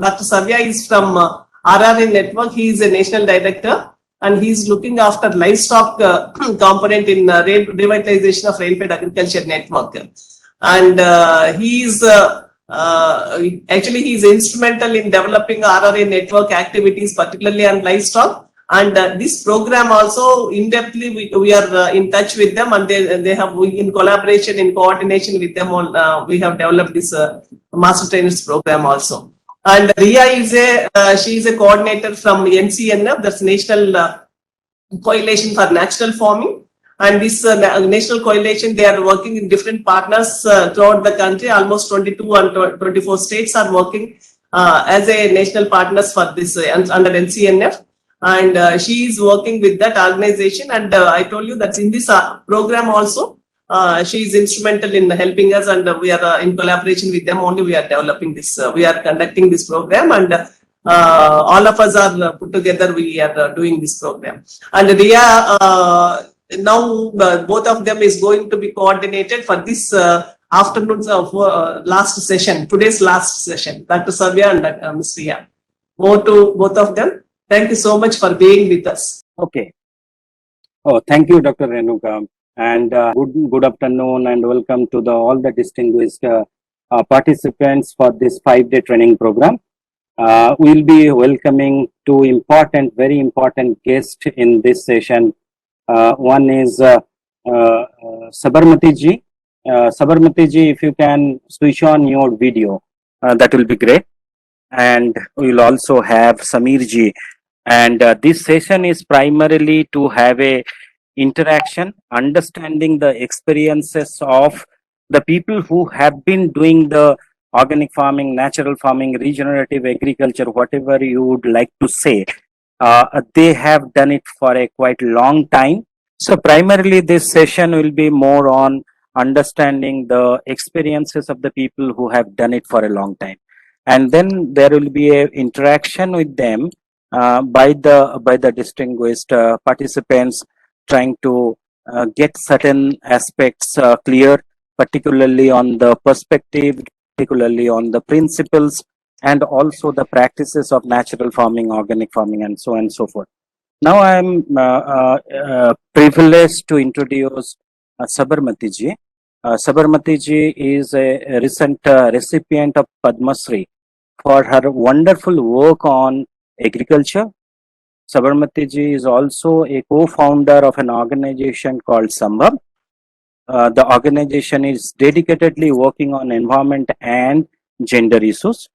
Dr. Sabya is from RRA Network. He is a national director and he is looking after livestock component in revitalization of rainfed agriculture network. And he is actually he is instrumental in developing RRA network activities, particularly on livestock. And this program also in-depthly we are in touch with them, and they have in collaboration, in coordination with them on we have developed this master trainers program also. And Riya is she is a coordinator from NCNF, that's National Coalition for Natural Farming. And this national coalition, they are working in different partners throughout the country. Almost 22 and 24 states are working as a national partners for this under NCNF. And she is working with that organization. And I told you that in this program also, she is instrumental in helping us, and we are in collaboration with them only. We are developing this, we are conducting this program, and all of us are put together. We are doing this program. And Riya, now both of them is going to be coordinated for this afternoon's last session, today's last session. Dr. Sabya and Ms. Riya. Over to both of them. Thank you so much for being with us. Okay. Oh, thank you, Dr. Renuka. And good afternoon and welcome to all the distinguished participants for this 5-day training program. We'll be welcoming two very important guests in this session. One is Sabarmatee ji. Sabarmatee ji, if you can switch on your video, that will be great. And we'll also have Samir ji. And this session is primarily to have a interaction, understanding the experiences of the people who have been doing the organic farming, natural farming, regenerative agriculture, whatever you would like to say. They have done it for a quite long time. So primarily this session will be more on understanding the experiences of the people who have done it for a long time. And then there will be an interaction with them by the distinguished participants, trying to get certain aspects clear, particularly on the perspective, particularly on the principles, and also the practices of natural farming, organic farming, and so on and so forth. Now I am privileged to introduce Sabarmatee ji. Sabarmatee ji is a recent recipient of Padmashree for her wonderful work on agriculture. Sabarmatee ji is also a co-founder of an organization called Sambhav. The organization is dedicatedly working on environment and gender issues.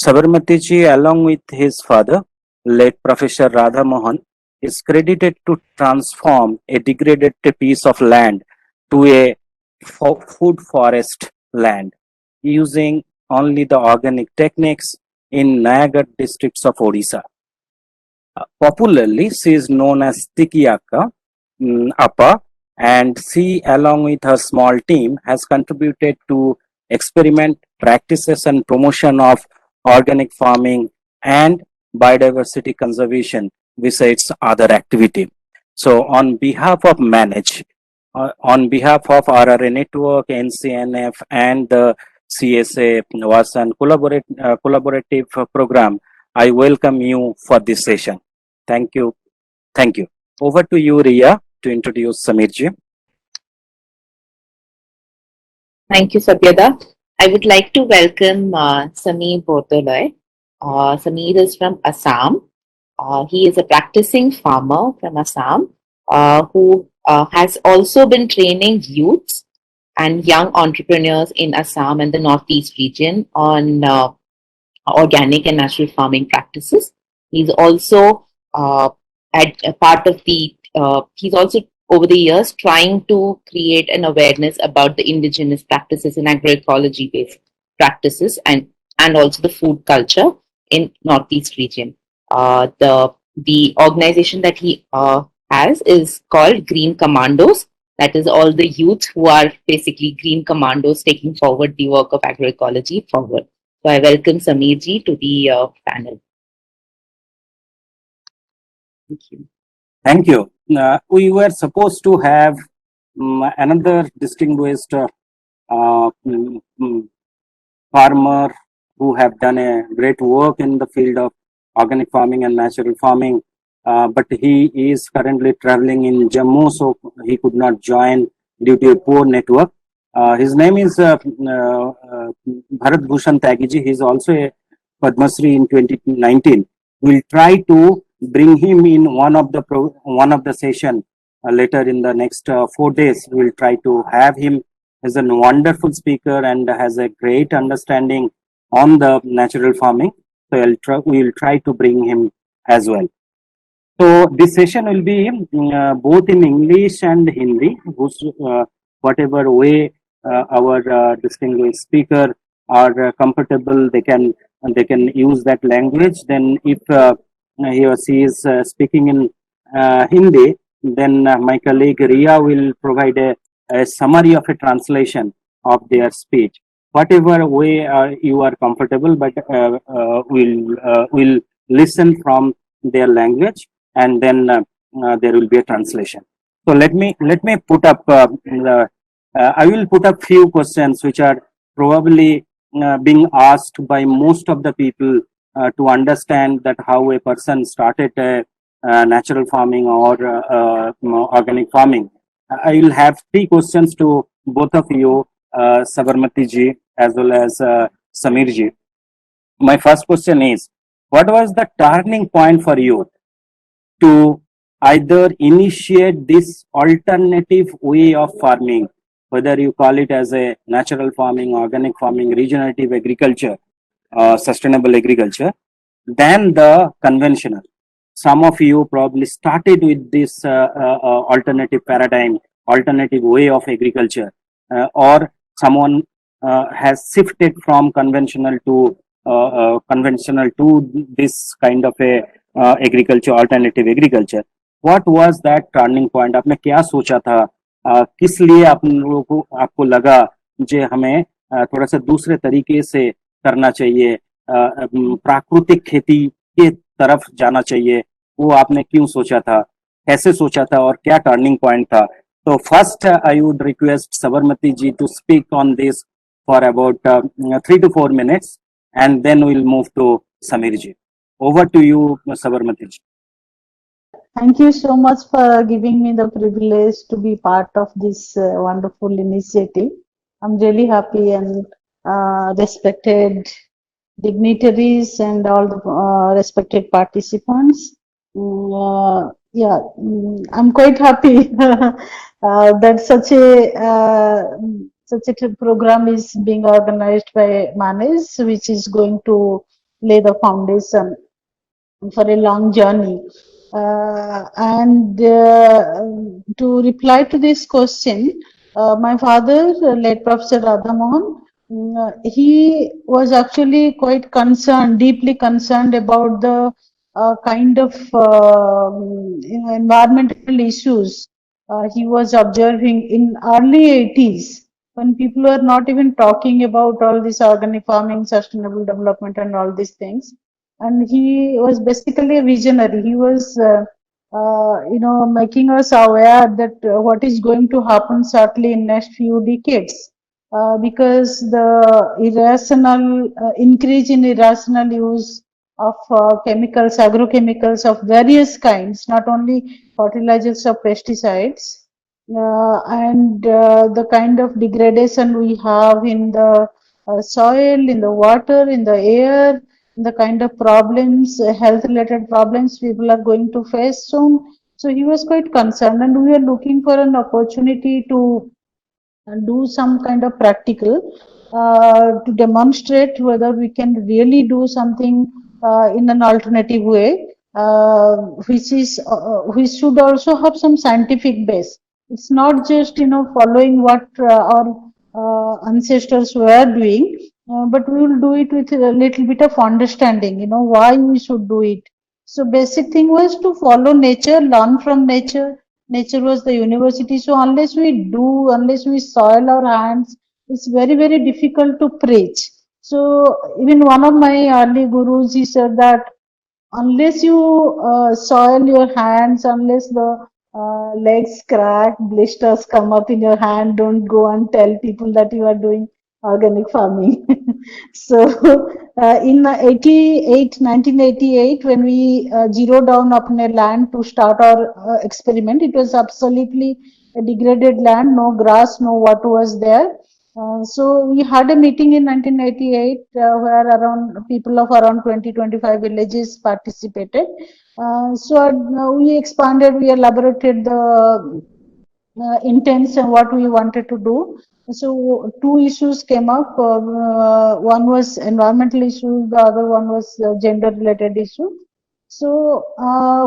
Sabarmatee ji, along with his father, late Professor Radha Mohan, is credited to transform a degraded piece of land to a food forest land using only the organic techniques in Nayagarh districts of Odisha. Popularly, she is known as Tikiyaka Appa, and she, along with her small team, has contributed to experiment, practices, and promotion of organic farming and biodiversity conservation besides other activity. So, on behalf of on behalf of RRA Network, NCNF, and the CSA Bhushan collaborative program, I welcome you for this session. Thank you. Thank you. Over to you, Riya, to introduce Samir ji. Thank you, Sabyada. I would like to welcome Samir Bordolai. Samir is from Assam. He is a practicing farmer from Assam who has also been training youths and young entrepreneurs in Assam and the Northeast region on organic and natural farming practices. He's also at a part of the, he's also over the years trying to create an awareness about the indigenous practices and agroecology based practices and also the food culture in Northeast region. The organization that he has is called Green Commandos. That is all the youth who are basically Green Commandos taking forward the work of agroecology forward. So I welcome Samir ji to the panel. Thank you. Thank you. We were supposed to have another distinguished farmer who have done a great work in the field of organic farming and natural farming. But he is currently traveling in Jammu, so he could not join due to a poor network. His name is Bharat Bhushan Tyagi ji. He is also a Padmashree in 2019. We'll try to bring him in one of the session later in the next 4 days. We'll try to have him. He's a wonderful speaker and has a great understanding on the natural farming. So we'll try to bring him as well. So this session will be both in English and Hindi. Whatever way our distinguished speaker are comfortable, they can use that language. Then if he or she is speaking in Hindi, then my colleague Riya will provide a summary of a translation of their speech. Whatever way you are comfortable, but we'll listen from their language, and then there will be a translation. So let me put up I will put up few questions which are probably being asked by most of the people to understand that how a person started natural farming or organic farming. I will have three questions to both of you, Sabarmatee ji as well as Samir ji. My first question is, what was the turning point for you to either initiate this alternative way of farming, whether you call it as a natural farming, organic farming, regenerative agriculture, sustainable agriculture, than the conventional? Some of you probably started with this alternative paradigm, alternative way of agriculture, or someone has shifted from conventional to this kind of a agriculture, alternative agriculture. What was that turning point? आपने क्या सोचा था? किस लिए आप लोगों को आपको लगा जे हमें थोड़ा सा दूसरे तरीके से करना चाहिए, प्राकृतिक खेती के तरफ जाना चाहिए? वो आपने क्यों सोचा था, कैसे सोचा था, और क्या टर्निंग पॉइंट था? तो first I would request Sabarmatee ji to speak on this for about 3 to 4 minutes, and then we'll move to Samir ji. Over to you, Sabarmatee ji. Thank you so much for giving me the privilege to be part of this wonderful initiative. I'm really happy, and respected dignitaries and all the respected participants. I'm quite happy that such a program is being organized by Manes, which is going to lay the foundation for a long journey. And to reply to this question, my father, late Professor Radha Mohan, he was actually quite concerned, deeply concerned about the kind of environmental issues he was observing in early 80s, when people were not even talking about all this organic farming, sustainable development and all these things. And he was basically a visionary. He was making us aware that what is going to happen certainly in next few decades, because the irrational increase in irrational use of chemicals, agrochemicals of various kinds, not only fertilizers or pesticides, and the kind of degradation we have in the soil, in the water, in the air, the kind of problems, health related problems people are going to face soon. So he was quite concerned, and we are looking for an opportunity to do some kind of practical to demonstrate whether we can really do something in an alternative way, which should also have some scientific base. It's not just following what our ancestors were doing, but we will do it with a little bit of understanding, why we should do it. So basic thing was to follow nature, learn from nature. Nature was the university. So unless we soil our hands, it's very, very difficult to preach. So even one of my early gurus, he said that unless you soil your hands, unless the legs crack, blisters come up in your hand, don't go and tell people that you are doing organic farming. So in 1988, when we zeroed down upon a land to start our experiment, it was absolutely a degraded land, no grass, no water was there. So we had a meeting in 1988 where around people of around 20-25 villages participated. We expanded, we elaborated the intents and what we wanted to do. So two issues came up. One was environmental issue, the other one was gender related issue. So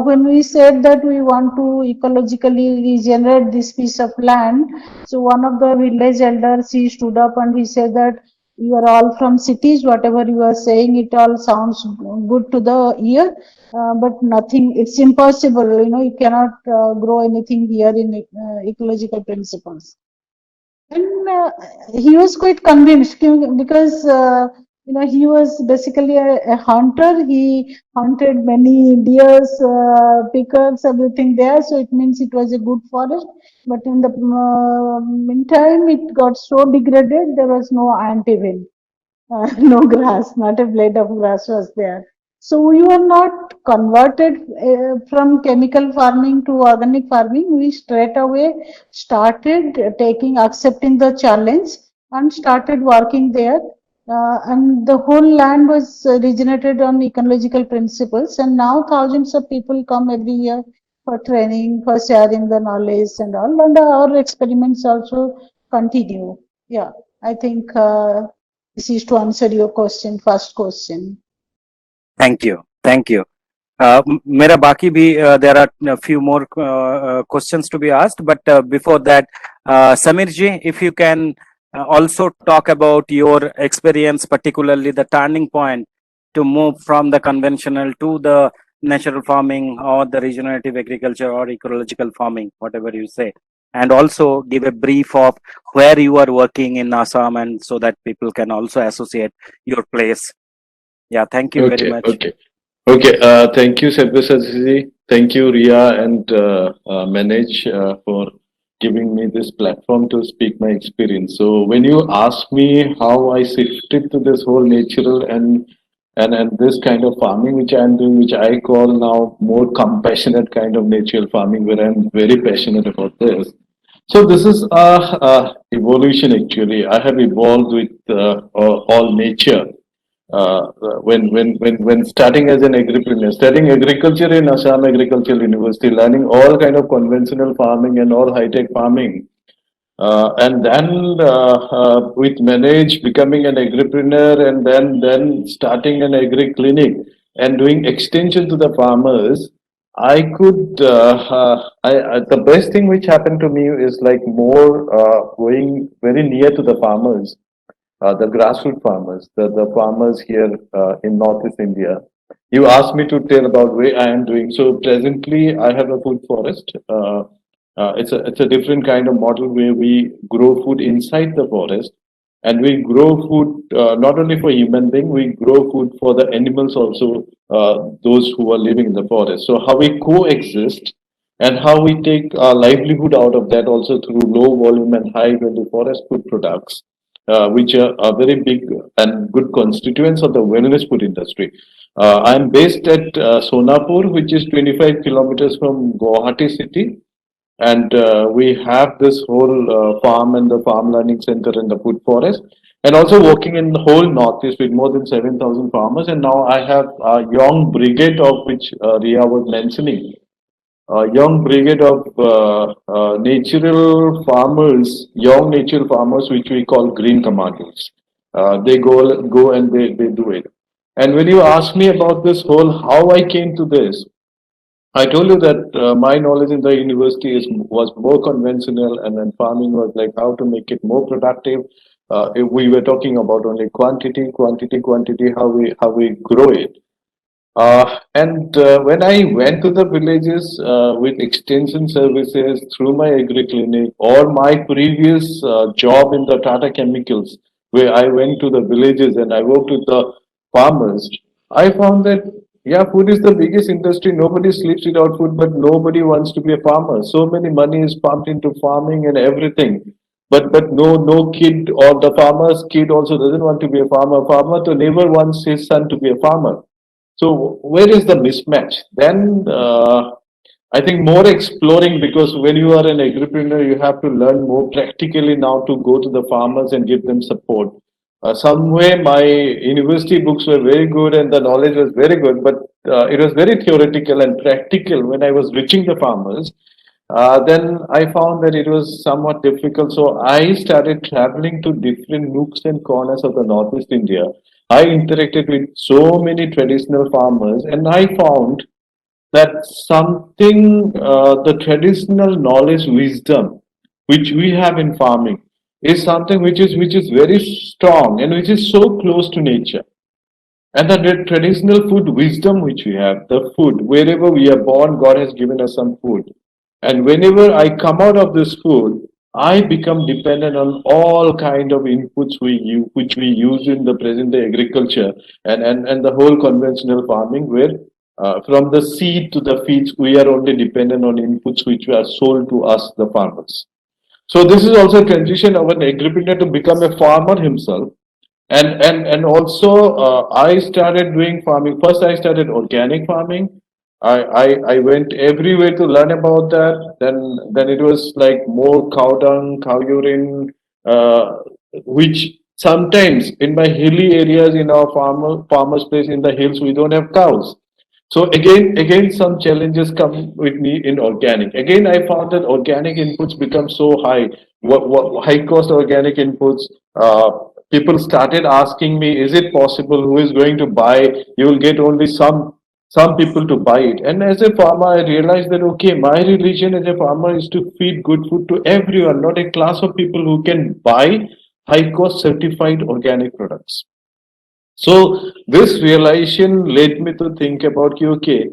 when we said that we want to ecologically regenerate this piece of land, so one of the village elders, he stood up and he said that you are all from cities, whatever you are saying, it all sounds good to the ear, but nothing, it's impossible, you cannot grow anything here in ecological principles. And he was quite convinced because he was basically a hunter. He hunted many deers, pickers, everything there. So it means it was a good forest. But in the meantime, it got so degraded. There was no ant even, no grass, not a blade of grass was there. So we were not converted from chemical farming to organic farming. We straight away started accepting the challenge and started working there. And the whole land was regenerated on ecological principles. And now thousands of people come every year for training, for sharing the knowledge and all. And our experiments also continue. Yeah, I think this is to answer your question, first question. Thank you. Thank you. मेरा बाकी भी there are a few more questions to be asked, but before that, Samir ji, if you can also talk about your experience, particularly the turning point to move from the conventional to the natural farming or the regenerative agriculture or ecological farming, whatever you say, and also give a brief of where you are working in Assam, and so that people can also associate your place. Yeah, thank you very much. Okay. Thank you, Sabyasachi. Thank you, Riya and Manage for giving me this platform to speak my experience. So when you ask me how I shifted to this whole natural and this kind of farming which I am doing, which I call now more compassionate kind of natural farming, where I'm very passionate about this. So this is a evolution actually. I have evolved with all nature when starting as an agripreneur, studying agriculture in Assam Agricultural University, learning all kind of conventional farming and all high tech farming, and then with manage becoming an agripreneur, and then starting an agri clinic and doing extension to the farmers. I could the best thing which happened to me is like more going very near to the farmers, the grassroots farmers, the farmers here in Northeast India. You asked me to tell about where I am doing. So presently, I have a food forest. It's a different kind of model where we grow food inside the forest, and we grow food not only for human being, we grow food for the animals also, those who are living in the forest. So how we coexist and how we take our livelihood out of that also through low volume and high value forest food products, which are very big and good constituents of the wellness food industry. I'm based at Sonapur, which is 25 kilometers from Guwahati city. And we have this whole farm and the farm learning center and the food forest. And also working in the whole Northeast with more than 7,000 farmers. And now I have a young brigade of which Riya was mentioning, a young brigade of natural farmers, young natural farmers, which we call green commandos. They go and they do it. And when you ask me about this whole how I came to this, I told you that my knowledge in the university was more conventional, and then farming was like how to make it more productive. If we were talking about only quantity, how we grow it. And when I went to the villages with extension services through my agri clinic or my previous job in the Tata Chemicals, where I went to the villages and I worked with the farmers, I found that yeah, food is the biggest industry. Nobody sleeps without food, but nobody wants to be a farmer. So many money is pumped into farming and everything. but no kid or the farmer's kid also doesn't want to be a farmer. Farmer to never wants his son to be a farmer. So where is the mismatch? Then I think more exploring, because when you are an agripreneur, you have to learn more practically now to go to the farmers and give them support. Some way my university books were very good and the knowledge was very good, but it was very theoretical and practical when I was reaching the farmers. Then I found that it was somewhat difficult. So I started traveling to different nooks and corners of the Northeast India. I interacted with so many traditional farmers, and I found that something, the traditional knowledge, wisdom, which we have in farming, is something which is very strong and which is so close to nature. And the traditional food wisdom which we have, the food, wherever we are born, God has given us some food. And whenever I come out of this food, I become dependent on all kind of inputs which we use in the present day agriculture and the whole conventional farming, where from the seed to the feeds, we are only dependent on inputs which are sold to us, the farmers. So this is also a transition of an agripreneur to become a farmer himself. And also I started doing farming. First I started organic farming. I went everywhere to learn about that. Then it was like more cow dung, cow urine, which sometimes in my hilly areas, in our farmers place in the hills, we don't have cows. So again, some challenges come with me in organic. Again, I found that organic inputs become so high. What high cost organic inputs? People started asking me, "Is it possible? Who is going to buy? You will get only some people to buy it." And as a farmer, I realized that okay, my religion as a farmer is to feed good food to everyone, not a class of people who can buy high cost certified organic products. So this realization led me to think about okay,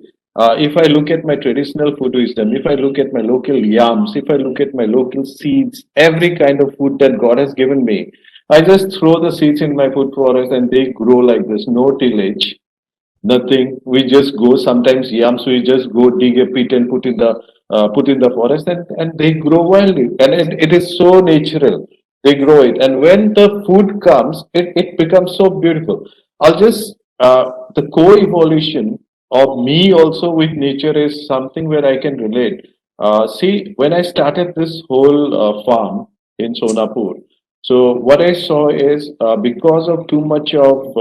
if I look at my traditional food wisdom, if I look at my local yams, if I look at my local seeds, every kind of food that God has given me, I just throw the seeds in my food forest and they grow like this, no tillage, nothing. We just go. Sometimes yams, we just go dig a pit and put in the forest, and they grow wildly. And it is so natural. They grow it, and when the food comes, it becomes so beautiful. I'll just the co-evolution of me also with nature is something where I can relate. See, when I started this whole farm in Sonapur, so what I saw is because of too much of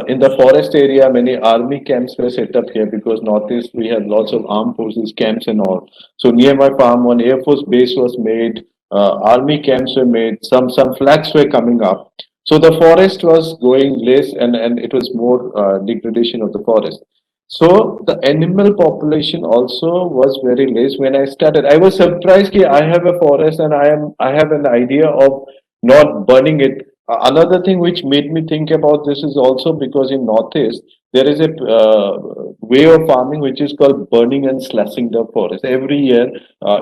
in the forest area, many army camps were set up here because northeast we had lots of armed forces camps and all. So near my farm, one air force base was made, army camps were made, some flats were coming up. So the forest was going less, and it was more degradation of the forest. So the animal population also was very less when I started. I was surprised that I have a forest and I have an idea of not burning it. Another thing which made me think about this is also because in Northeast there is a way of farming which is called burning and slashing the forest. Every year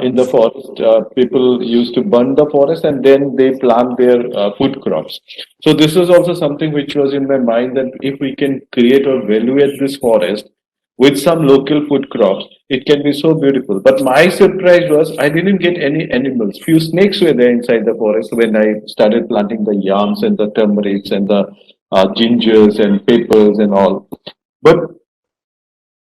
in the forest, people used to burn the forest and then they plant their food crops. So this is also something which was in my mind, that if we can create or evaluate this forest with some local food crops, it can be so beautiful. But my surprise was I didn't get any animals. Few snakes were there inside the forest when I started planting the yams and the turmerics and the gingers and peppers and all. But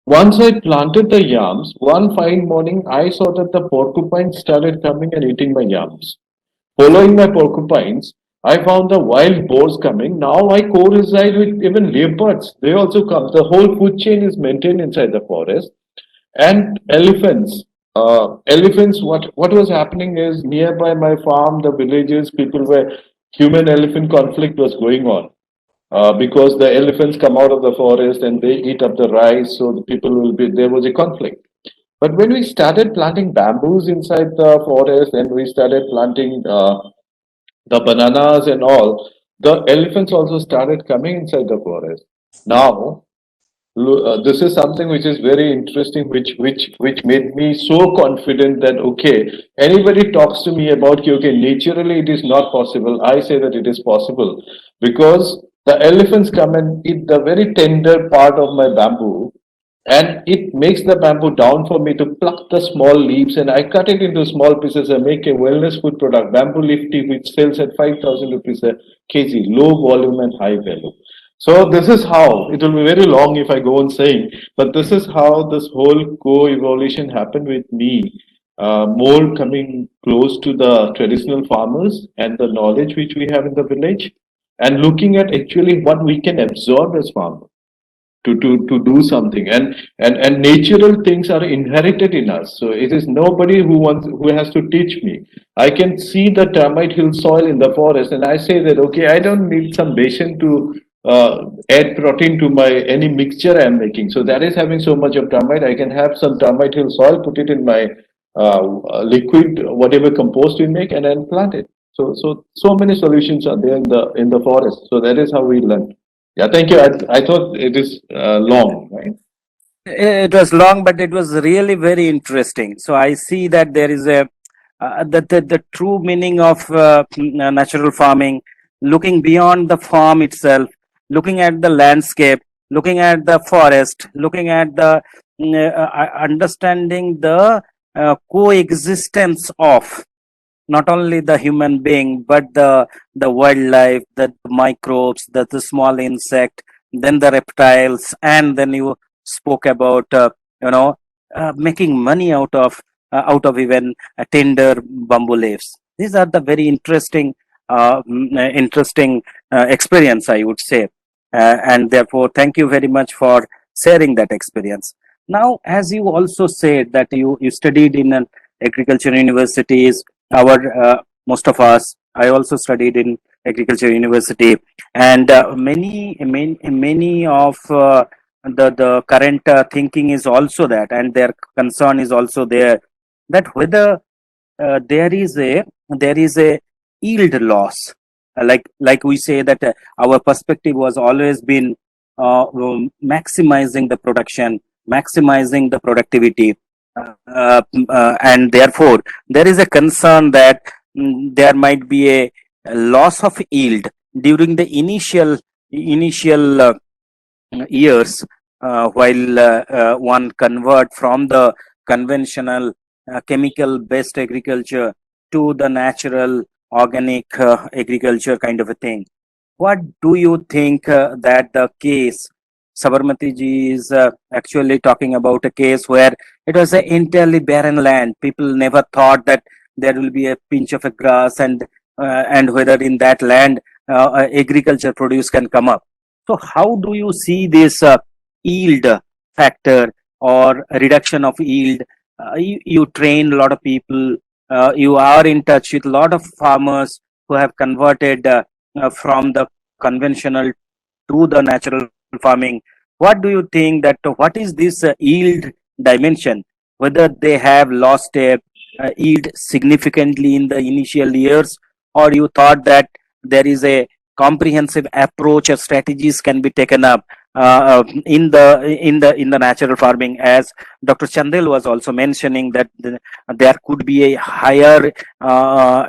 once I planted the yams, one fine morning I saw that the porcupines started coming and eating my yams. Following my porcupines, I found the wild boars coming. Now I co-reside with even leopards. They also come. The whole food chain is maintained inside the forest. And elephants. Elephants, what was happening is nearby my farm, the villages, people were, human elephant conflict was going on. Because the elephants come out of the forest and they eat up the rice, so the people will be, there was a conflict. But when we started planting bamboos inside the forest and we started planting the bananas and all, the elephants also started coming inside the forest. Now, this is something which is very interesting, which made me so confident that okay, anybody talks to me about okay, naturally it is not possible. I say that it is possible because the elephants come and eat the very tender part of my bamboo, and it makes the bamboo down for me to pluck the small leaves, and I cut it into small pieces and make a wellness food product, bamboo leaf tea, which sells at 5,000 rupees a kg, low volume and high value. So this is how, it will be very long if I go on saying, but this is how this whole co-evolution happened with me. More coming close to the traditional farmers and the knowledge which we have in the village, and looking at actually what we can absorb as farmers to do something, and natural things are inherited in us, so it is nobody who has to teach me. I can see the termite hill soil in the forest, and I say that, okay, I don't need some basin to add protein to my any mixture I am making, so that is having so much of termite. I can have some termite hill soil, put it in my liquid whatever compost we make, and then plant it. So many solutions are there in the forest, so that is how we learn. Yeah, thank you. I thought it is long, right? It was long, but it was really very interesting. So I see that there is a the true meaning of natural farming, looking beyond the farm itself, looking at the landscape, looking at the forest, looking at the understanding the coexistence of not only the human being but the wildlife, the microbes, the small insect, then the reptiles, and then you spoke about you know making money out of even tender bamboo leaves. These are the very interesting interesting experience, I would say, and therefore thank you very much for sharing that experience. Now, as you also said that you studied in an agriculture universities, our most of us, I also studied in agriculture university, and many of the current thinking is also that, and their concern is also there, that whether there is a yield loss. Like we say that our perspective was always been maximizing the production, maximizing the productivity, and therefore there is a concern that there might be a loss of yield during the initial years, while one convert from the conventional chemical based agriculture to the natural organic agriculture kind of a thing. What do you think that the case Sabarmati ji is actually talking about, a case where it was an entirely barren land. People never thought that there will be a pinch of a grass, and whether in that land agriculture produce can come up. So how do you see this yield factor or reduction of yield? You train a lot of people. You are in touch with a lot of farmers who have converted from the conventional to the natural farming. What do you think that what is this yield dimension? Whether they have lost a yield significantly in the initial years, or you thought that there is a comprehensive approach or strategies can be taken up in the natural farming, as Dr. Chandel was also mentioning that there could be a higher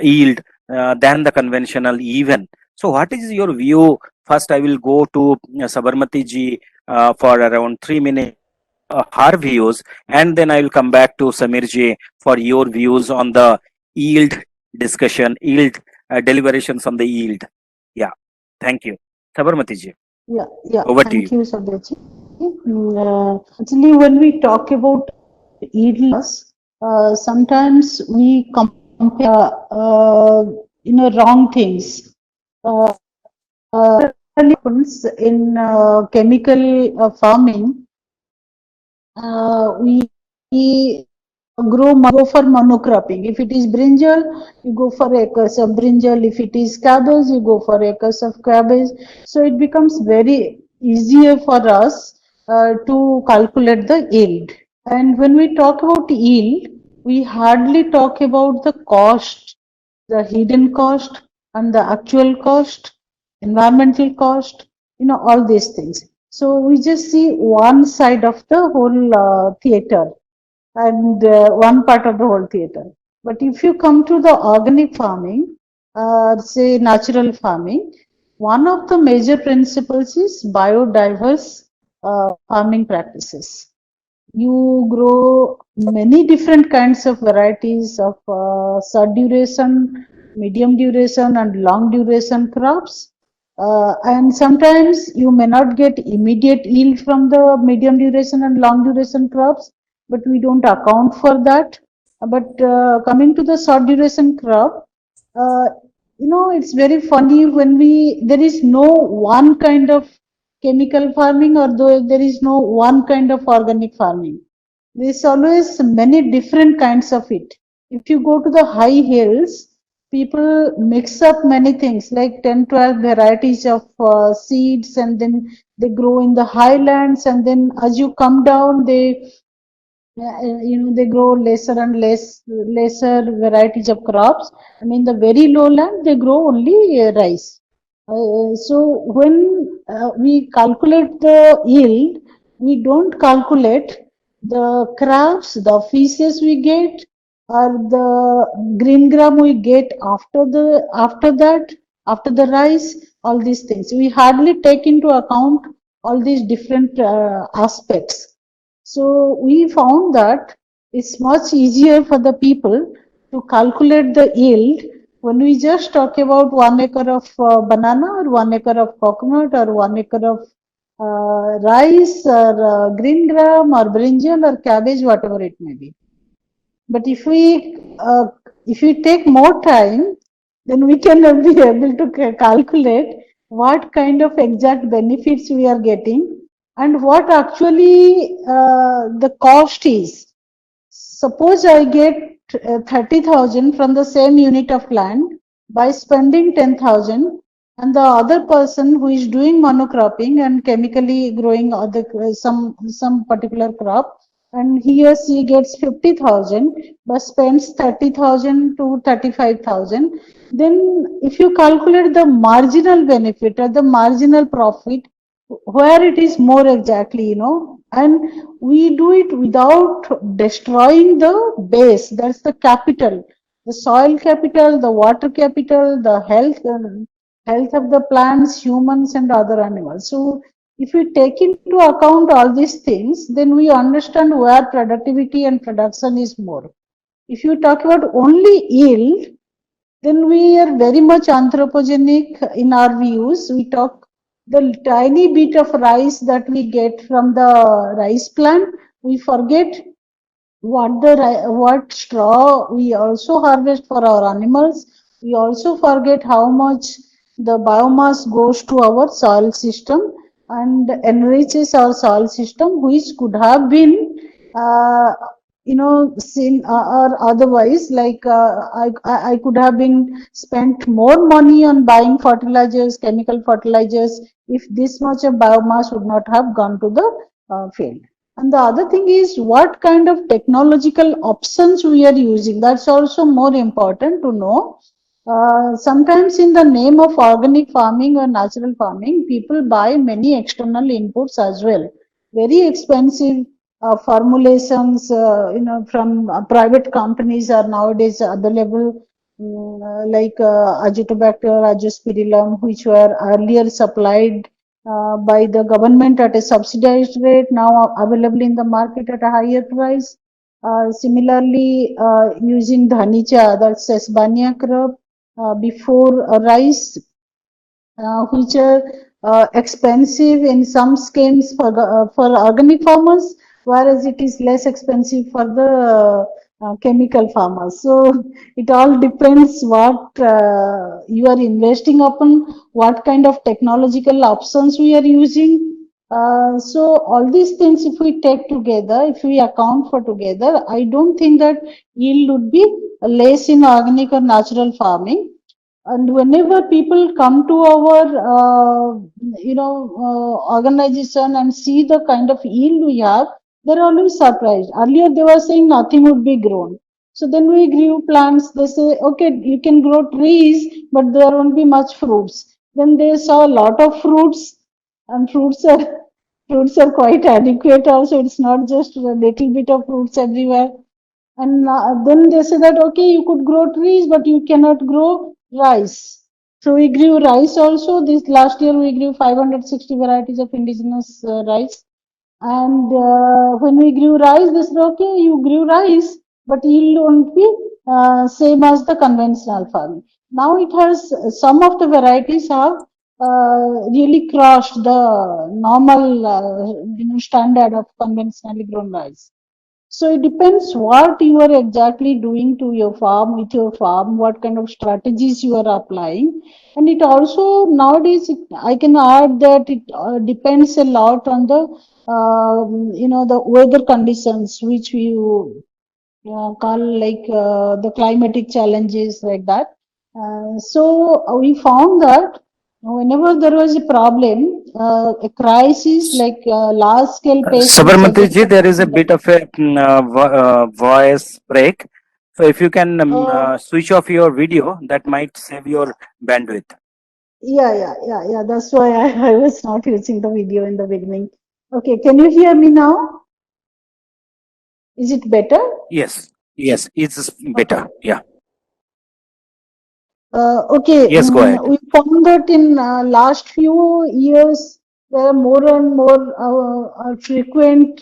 yield than the conventional even. So what is your view? First I will go to Sabarmati ji for around 3 minutes, her views, and then I will come back to Samir ji for your views on the yield discussion, yield deliberations on the yield. Yeah, thank you. Sabarmati ji, Yeah. over to you. Thank you, Sabyasachi. Actually, when we talk about yield loss, sometimes we compare, wrong things. Happens in chemical farming. We go for monocropping. If it is brinjal, you go for acres of brinjal. If it is cabbage, you go for acres of cabbage. So it becomes very easier for us to calculate the yield. And when we talk about yield, we hardly talk about the cost, the hidden cost and the actual cost, environmental cost, all these things. So we just see one side of the whole theater, and one part of the whole theater. But if you come to the organic farming, say natural farming, one of the major principles is biodiverse farming practices. you grow many different kinds of varieties of short duration, medium duration, and long duration crops. And sometimes you may not get immediate yield from the medium duration and long duration crops, but we don't account for that. But coming to the short duration crop, uh, it's very funny when there is no one kind of chemical farming, or though there is no one kind of organic farming. There's always many different kinds of it. If you go to the high hills, people mix up many things like 10, 12 varieties of seeds, and then they grow in the highlands, and then as you come down, they grow lesser varieties of crops, and in the very lowland they grow only rice. So when we calculate the yield, we don't calculate the crops, the fishes we get, or the green gram we get after the rice. All these things we hardly take into account, all these different aspects. So we found that it's much easier for the people to calculate the yield when we just talk about 1 acre of banana, or 1 acre of coconut, or 1 acre of rice, or green gram, or brinjal, or cabbage, whatever it may be. But if we take more time, then we can be able to calculate what kind of exact benefits we are getting, and what actually the cost is. Suppose I get 30,000 from the same unit of land by spending 10,000, and the other person who is doing monocropping and chemically growing some particular crop, and he or she gets 50,000 but spends 30,000 to 35,000, then if you calculate the marginal benefit or the marginal profit, where it is more exactly, and we do it without destroying the base. That's the capital, the soil capital, the water capital, the health of the plants, humans, and other animals. So if we take into account all these things, then we understand where productivity and production is more. If you talk about only yield, then we are very much anthropogenic in our views. We talk the tiny bit of rice that we get from the rice plant. We forget what straw we also harvest for our animals. We also forget how much the biomass goes to our soil system and enriches our soil system, which could have been uh, seen, or otherwise, like I could have been spent more money on buying fertilizers, chemical fertilizers, if this much of biomass would not have gone to the field. And the other thing is what kind of technological options we are using. That's also more important to know. Sometimes in the name of organic farming or natural farming, people buy many external inputs as well. Very expensive formulations, from private companies are nowadays available, like Azotobacter, Azospirillum, which were earlier supplied by the government at a subsidized rate, now available in the market at a higher price. Similarly, using dhanicha, that's Sesbania crop, before rice, which are expensive in some schemes for organic farmers, whereas it is less expensive for the chemical farmers. So it all depends what you are investing upon, what kind of technological options we are using. So all these things, if we take together, if we account for together, I don't think that yield would be less in organic or natural farming. And whenever people come to our organization and see the kind of yield we have, they're always surprised. Earlier they were saying nothing would be grown, so then we grew plants. They say, okay, you can grow trees, but there won't be much fruits. Then they saw a lot of fruits, and fruits are quite adequate also. It's not just a little bit of fruits everywhere. And then they say that, okay, you could grow trees, but you cannot grow rice. So we grew rice also. This last year we grew 560 varieties of indigenous rice. And when we grew rice, they said, okay, you grew rice, but yield won't be same as the conventional farming. Now it has, some of the varieties have really crossed the normal standard of conventionally grown rice. So it depends what you are exactly doing to your farm, with your farm, what kind of strategies you are applying. And it also nowadays, I can add that it depends a lot on the, the weather conditions, which you call like the climatic challenges like that. So we found that whenever there was a problem, a crisis like large scale pest Sabarmatee disturbance ji, or there is a something like bit of a voice break. So if you can uh, switch off your video, that might save your bandwidth. yeah. That's why I was not using the video in the beginning. Okay, can you hear me now? Is it better? Yes, yes, it's Okay. better. Yeah, Okay, yes, go ahead. we found that in last few years there are more and more frequent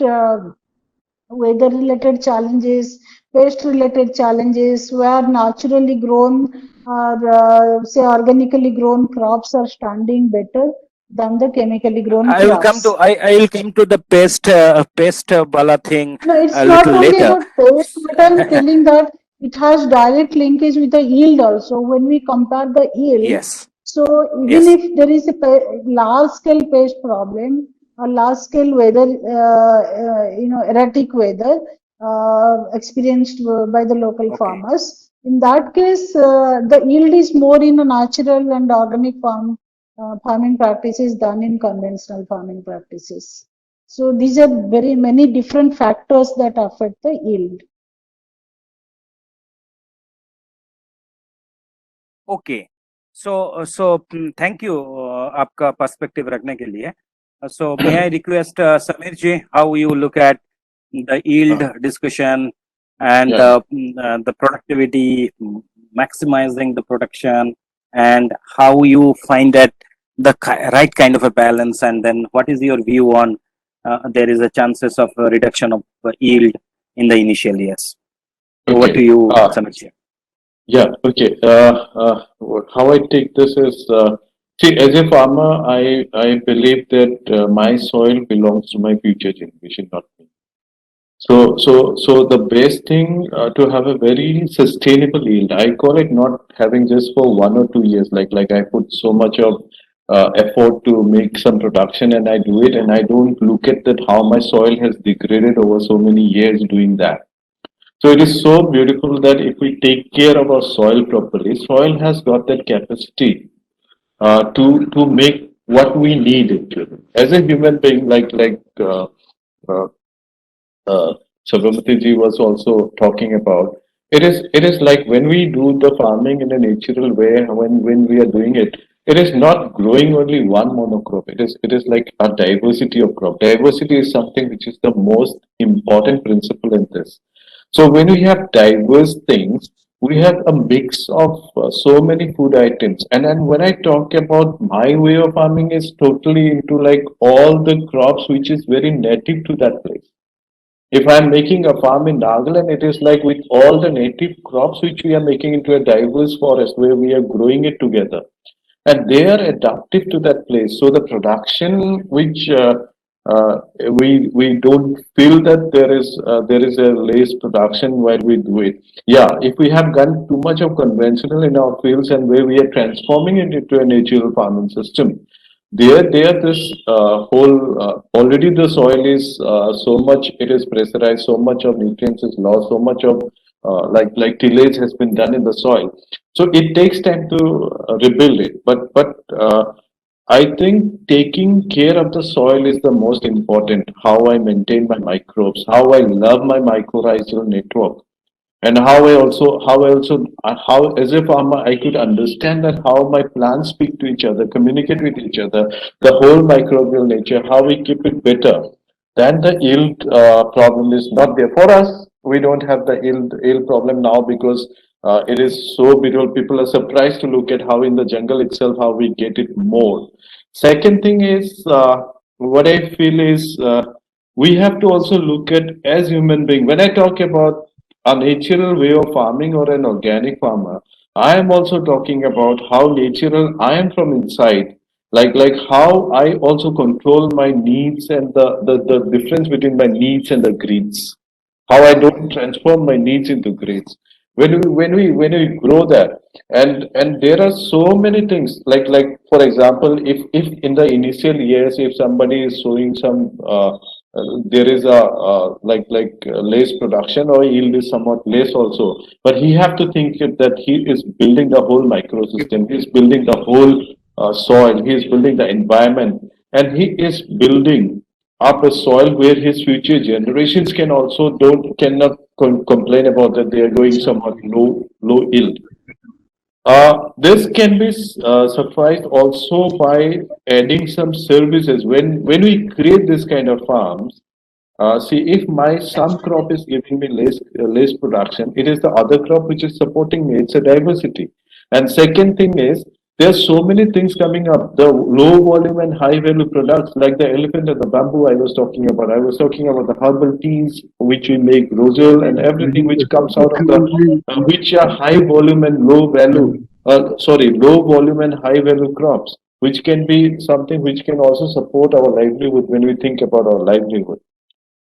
weather-related challenges, pest-related challenges, where naturally grown or say organically grown crops are standing better than the chemically grown I will come to crops. I will come to the pest bala thing No, a it's not little only later. about taste, but I'm telling that it has direct linkage with the yield also. When we compare the yield, Yes, so even yes. if there is a large scale pest problem, a large scale weather, erratic weather experienced by the local Okay. farmers, in that case, the yield is more in a natural and organic farming practices than in conventional farming practices. So these are very many different factors that affect the yield. Okay. So thank you आपका perspective रखने के लिए. So may I request Samir ji how you look at the yield discussion and Yeah. the productivity, maximizing the production, and how you find that the right kind of a balance, and then what is your view on there is a chances of a reduction of yield in the initial years. Over to Okay. you, Samir ji. Yeah. Okay. How I take this is, see, as a farmer, I believe that my soil belongs to my future generation, not me. So the best thing to have a very sustainable yield. I call it not having just for 1 or 2 years. Like I put so much of effort to make some production, and I do it, and I don't look at that how my soil has degraded over so many years doing that. So it is so beautiful that if we take care of our soil properly, soil has got that capacity to make what we need it to. As a human being, uh, uh, Sabarmatee ji was also talking about. It is like when we do the farming in a natural way, when we are doing it, it is not growing only one monocrop. It is like a diversity of crop. Diversity is something which is the most important principle in this. So when we have diverse things, we have a mix of so many food items. And then when I talk about my way of farming is totally into like all the crops which is very native to that place. If I'm making a farm in Nagaland, it is like with all the native crops which we are making into a diverse forest where we are growing it together. And they are adaptive to that place. So the production which uh, we don't feel that there is a less production while we do it. Yeah, if we have done too much of conventional in our fields and where we are transforming it into a natural farming system, there this whole already the soil is so much it is pressurized, so much of nutrients is lost, so much of like tillage has been done in the soil. So it takes time to rebuild it. But I think taking care of the soil is the most important. How I maintain my microbes, how I love my mycorrhizal network, and how as a farmer I could understand that how my plants speak to each other, communicate with each other, the whole microbial nature, how we keep it better. Then the yield problem is not there for us. We don't have the yield problem now because it is so beautiful. People are surprised to look at how in the jungle itself how we get it more. Second thing is what I feel is. we have to also look at as human being. When I talk about a natural way of farming or an organic farmer, I am also talking about how natural I am from inside. Like how I also control my needs and the difference between my needs and the greeds. How I don't transform my needs into greeds. When we grow that, and there are so many things, like for example, if in the initial years, if somebody is sowing some there is a less production or yield is somewhat less also, but he have to think that he is building the whole microsystem, he is building the whole soil, he is building the environment, and he is building up a soil where his future generations can also don't cannot complain about that they are going somewhat low yield. This can be sufficed also by adding some services. When we create this kind of farms, see, if my some crop is giving me less production, it is the other crop which is supporting me. It's a diversity. And second thing is, there's so many things coming up. The low volume and high value products like the elephant and the bamboo I was talking about. I was talking about the herbal teas which we make, rosal and everything which comes out of the which are high volume and low value. Low volume and high value crops, which can be something which can also support our livelihood when we think about our livelihood.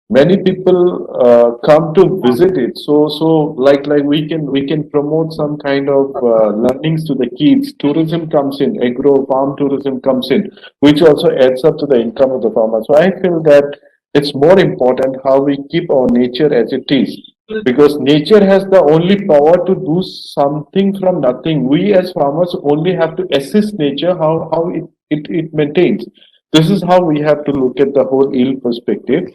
Many people come to visit it, so like we can promote some kind of learnings to the kids. Tourism comes in, agro farm tourism comes in, which also adds up to the income of the farmer. So I feel that it's more important how we keep our nature as it is, because nature has the only power to do something from nothing. We as farmers only have to assist nature how it maintains. This is how we have to look at the whole yield perspective.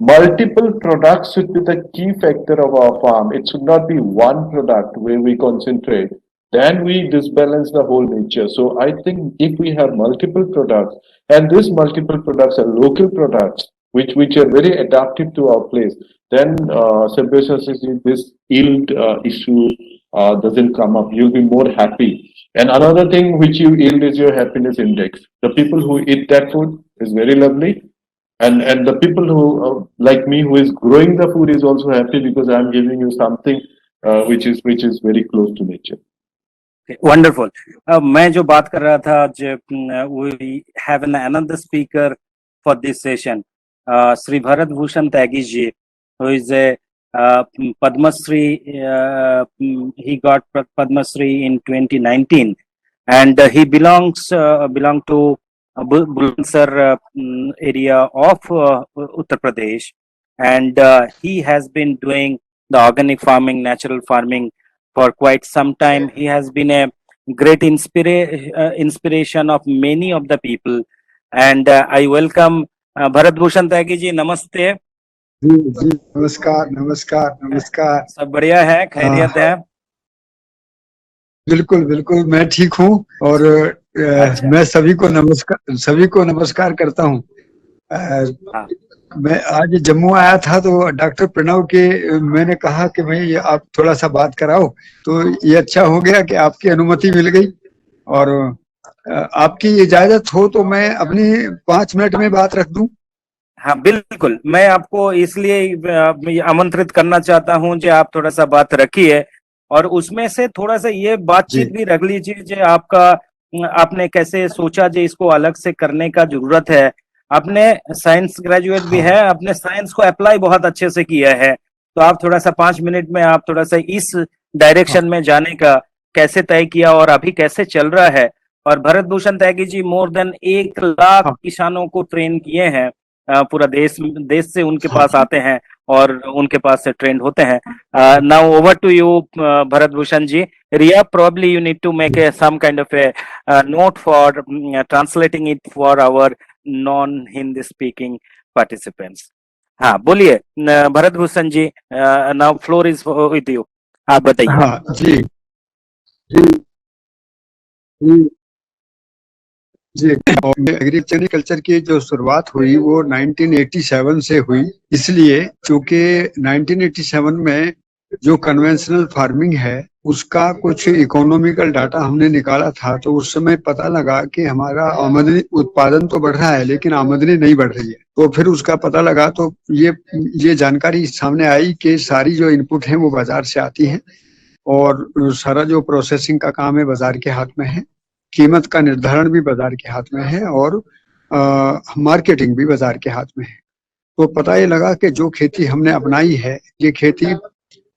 Multiple products should be the key factor of our farm. It should not be one product where we concentrate. Then we disbalance the whole nature. So I think if we have multiple products, and these multiple products are local products, which are very adaptive to our place, then Sabyasachi, this yield issue doesn't come up. You'll be more happy. And another thing which you yield is your happiness index. The people who eat that food is very lovely, and the people who like me who is growing the food is also happy because I'm giving you something which is very close to nature. Wonderful. मैं जो बात कर रहा था, we have an another speaker for this session, Shri Bharat Bhushan Tyagi ji, who is a Padmashree. He got Padmashree in 2019, and he belong to Bhushan area of Uttar Pradesh, and he has been doing the organic farming, natural farming for quite some time. He has been a great inspiration of many of the people, and I welcome Bharat Bhushan Tyagi ji. Namaste. जी जी, नमस्कार नमस्कार नमस्कार। सब बढ़िया है, खैरियत है? बिल्कुल बिल्कुल, मैं ठीक हूँ और मैं सभी को नमस्कार करता हूँ। मैं आज जम्मू आया था तो डॉक्टर प्रणव के मैंने कहा कि भाई आप थोड़ा सा बात कराओ, तो ये अच्छा हो गया कि आपकी अनुमति मिल गई, और आपकी इजाजत हो तो मैं अपनी 5 मिनट में बात रख दूं। हाँ बिल्कुल, मैं आपको इसलिए आमंत्रित करना चाहता हूँ कि आप थोड़ा सा बात रखिए, और उसमें से थोड़ा सा ये बातचीत भी रख लीजिए जो आपने कैसे सोचा जो इसको अलग से करने का जरूरत है। आपने साइंस ग्रेजुएट भी है, आपने साइंस को अप्लाई बहुत अच्छे से किया है, तो आप थोड़ा सा 5 मिनट में आप थोड़ा सा इस डायरेक्शन में जाने का कैसे तय किया और अभी कैसे चल रहा है। और भरत भूषण त्यागी जी मोर देन 1 लाख किसानों को ट्रेन किए हैं, पूरा देश से उनके पास आते हैं और उनके पास से ट्रेंड होते हैं। Now over to you Bharat Bhushan ji. Riya, probably you need to make some kind of a note for translating it for our non-Hindi speaking participants. हाँ बोलिए Bharat Bhushan ji, now floor is with you, आप बताइए। हाँ जी जी जी, एग्रीकल्चर की जो शुरुआत हुई वो 1987 से हुई, इसलिए चूंकि 1987 में जो कन्वेंशनल फार्मिंग है उसका कुछ इकोनॉमिकल डाटा हमने निकाला था, तो उस समय पता लगा कि हमारा आमदनी उत्पादन तो बढ़ रहा है लेकिन आमदनी नहीं बढ़ रही है। तो फिर उसका पता लगा तो ये जानकारी सामने आई कि सारी जो इनपुट है वो बाजार से आती है और सारा जो प्रोसेसिंग का काम है बाजार के हाथ में है, कीमत का निर्धारण भी बाजार के हाथ में है और मार्केटिंग भी बाजार के हाथ में है। तो पता ये लगा कि जो खेती हमने अपनाई है, ये खेती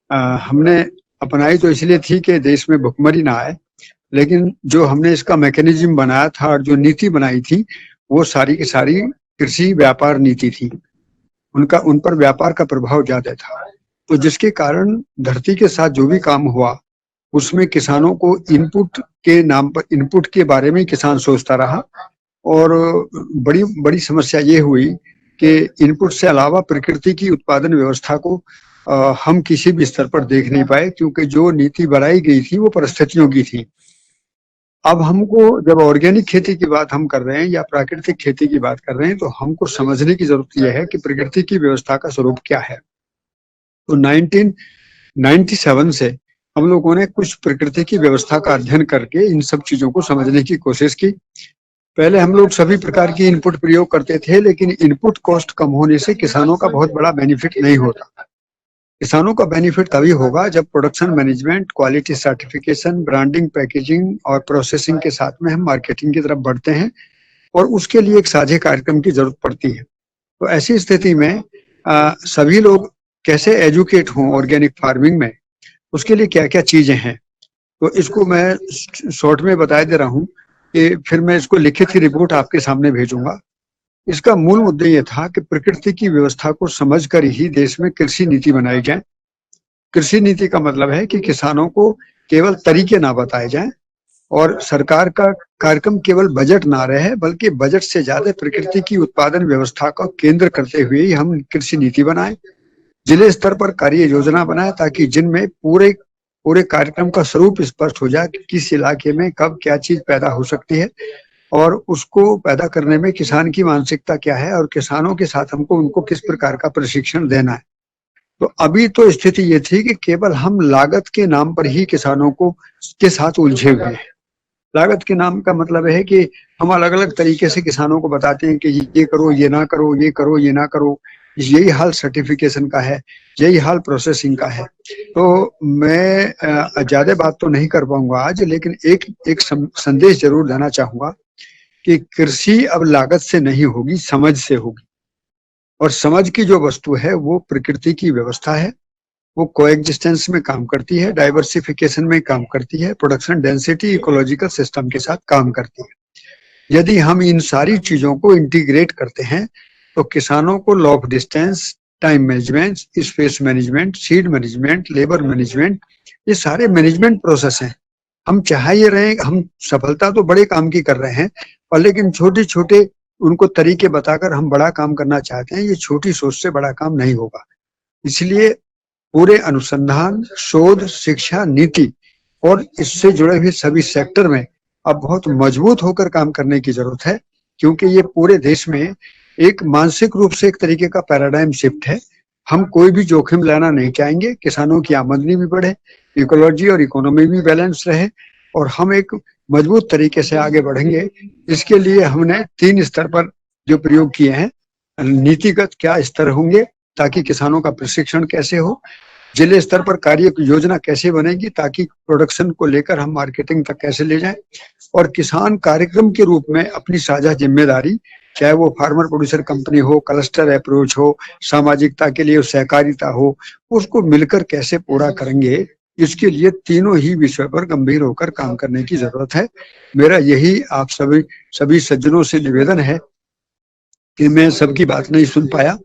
हमने अपनाई तो इसलिए थी कि देश में भुखमरी ना आए, लेकिन जो हमने इसका मैकेनिज्म बनाया था और जो नीति बनाई थी वो सारी की सारी कृषि व्यापार नीति थी। उन पर व्यापार का प्रभाव ज्यादा था, तो जिसके कारण धरती के साथ जो भी काम हुआ उसमें किसानों को इनपुट के नाम पर, इनपुट के बारे में किसान सोचता रहा और बड़ी बड़ी समस्या ये हुई कि इनपुट से अलावा प्रकृति की उत्पादन व्यवस्था को हम किसी भी स्तर पर देख नहीं पाए, क्योंकि जो नीति बनाई गई थी वो परिस्थितियों की थी। अब हमको जब ऑर्गेनिक खेती की बात हम कर रहे हैं या प्राकृतिक खेती की बात कर रहे हैं, तो हमको समझने की जरूरत यह है कि प्रकृति की व्यवस्था का स्वरूप क्या है। तो 1997 से हम लोगों ने कुछ प्रकृति की व्यवस्था का अध्ययन करके इन सब चीजों को समझने की कोशिश की। पहले हम लोग सभी प्रकार की इनपुट प्रयोग करते थे, लेकिन इनपुट कॉस्ट कम होने से किसानों का बहुत बड़ा बेनिफिट नहीं होता। किसानों का बेनिफिट तभी होगा जब production management, quality certification, branding, packaging और प्रोसेसिंग के साथ में हम मार्केटिंग की तरफ बढ़ते हैं और उसके लिए एक साझे कार्यक्रम की जरूरत पड़ती है। तो ऐसी स्थिति में सभी लोग कैसे एजुकेट हों ऑर्गेनिक फार्मिंग में, उसके लिए क्या क्या चीजें हैं, तो इसको मैं शॉर्ट में बता दे रहा हूँ कि फिर मैं इसको लिखित ही रिपोर्ट आपके सामने भेजूंगा। इसका मूल मुद्दा ये था कि प्रकृति की व्यवस्था को समझकर ही देश में कृषि नीति बनाई जाए। कृषि नीति का मतलब है कि किसानों को केवल तरीके ना बताए जाएं और सरकार का कार्यक्रम केवल बजट ना रहे, बल्कि बजट से ज्यादा प्रकृति की उत्पादन व्यवस्था का केंद्र करते हुए ही हम कृषि नीति बनाएं। जिले स्तर पर कार्य योजना बनाए ताकि जिनमें पूरे पूरे कार्यक्रम का स्वरूप स्पष्ट हो जाए कि किस इलाके में कब क्या चीज पैदा हो सकती है और उसको पैदा करने में किसान की मानसिकता क्या है और किसानों के साथ हमको उनको किस प्रकार का प्रशिक्षण देना है। तो अभी तो स्थिति ये थी कि केवल हम लागत के नाम पर ही किसानों को के साथ उलझे हुए हैं। लागत के नाम का मतलब है कि हम अलग अलग तरीके से किसानों को बताते हैं कि ये करो, ये ना करो, ये करो, ये ना करो। यही हाल सर्टिफिकेशन का है, यही हाल प्रोसेसिंग का है। तो मैं ज्यादा बात तो नहीं कर पाऊंगा आज, लेकिन एक संदेश जरूर देना चाहूंगा कि कृषि अब लागत से नहीं होगी, समझ से होगी। और समझ की जो वस्तु है वो प्रकृति की व्यवस्था है, वो कोएग्जिस्टेंस में काम करती है, डाइवर्सिफिकेशन में काम करती है, प्रोडक्शन डेंसिटी, इकोलॉजिकल सिस्टम के साथ काम करती है। यदि हम इन सारी चीजों को इंटीग्रेट करते हैं तो किसानों को law of distance, time management, space management, seed management, labour management, ये सारे मैनेजमेंट प्रोसेस हैं। हम चाह ये रहे, हम सफलता तो बड़े काम की कर रहे हैं और लेकिन छोटे छोटे उनको तरीके बताकर हम बड़ा काम करना चाहते हैं। ये छोटी सोच से बड़ा काम नहीं होगा। इसलिए पूरे अनुसंधान, शोध, शिक्षा, नीति और इससे जुड़े हुए सभी सेक्टर में अब बहुत मजबूत होकर काम करने की जरूरत है, क्योंकि ये पूरे देश में एक मानसिक रूप से एक तरीके का पैराडाइम शिफ्ट है। हम कोई भी जोखिम लेना नहीं चाहेंगे, किसानों की आमदनी भी बढ़े, इकोलॉजी और इकोनॉमी भी बैलेंस रहे और हम एक मजबूत तरीके से आगे बढ़ेंगे। इसके लिए हमने 3 स्तर पर जो प्रयोग किए हैं, नीतिगत क्या स्तर होंगे ताकि किसानों का प्रशिक्षण कैसे हो, जिले स्तर पर कार्य योजना कैसे बनेगी ताकि प्रोडक्शन को लेकर हम मार्केटिंग तक कैसे ले जाएं, और किसान कार्यक्रम के रूप में अपनी साझा जिम्मेदारी, चाहे वो फार्मर प्रोड्यूसर कंपनी हो, क्लस्टर अप्रोच हो, सामाजिकता के लिए सहकारिता हो, उसको मिलकर कैसे पूरा करेंगे, इसके लिए तीनों ही विषय पर गंभीर होकर काम करने की जरूरत है। मेरा यही आप सभी सज्जनों से निवेदन है कि मैं सबकी बात नहीं सुन पाया,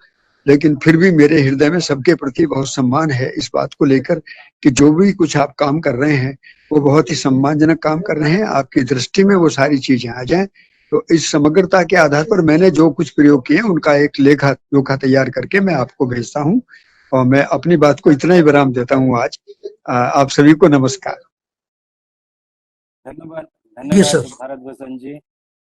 लेकिन फिर भी मेरे हृदय में सबके प्रति बहुत सम्मान है इस बात को लेकर कि जो भी कुछ आप काम कर रहे हैं वो बहुत ही सम्मानजनक काम कर रहे हैं। आपकी दृष्टि में वो सारी चीजें आ जाएं, तो इस समग्रता के आधार पर मैंने जो कुछ प्रयोग किए उनका एक लेखा जोखा तैयार करके मैं आपको भेजता हूँ और मैं अपनी बात को इतना ही विराम देता हूँ आज। आप सभी को नमस्कार। धन्यवाद, Yes, sir. धन्यवाद भारत भूषण जी।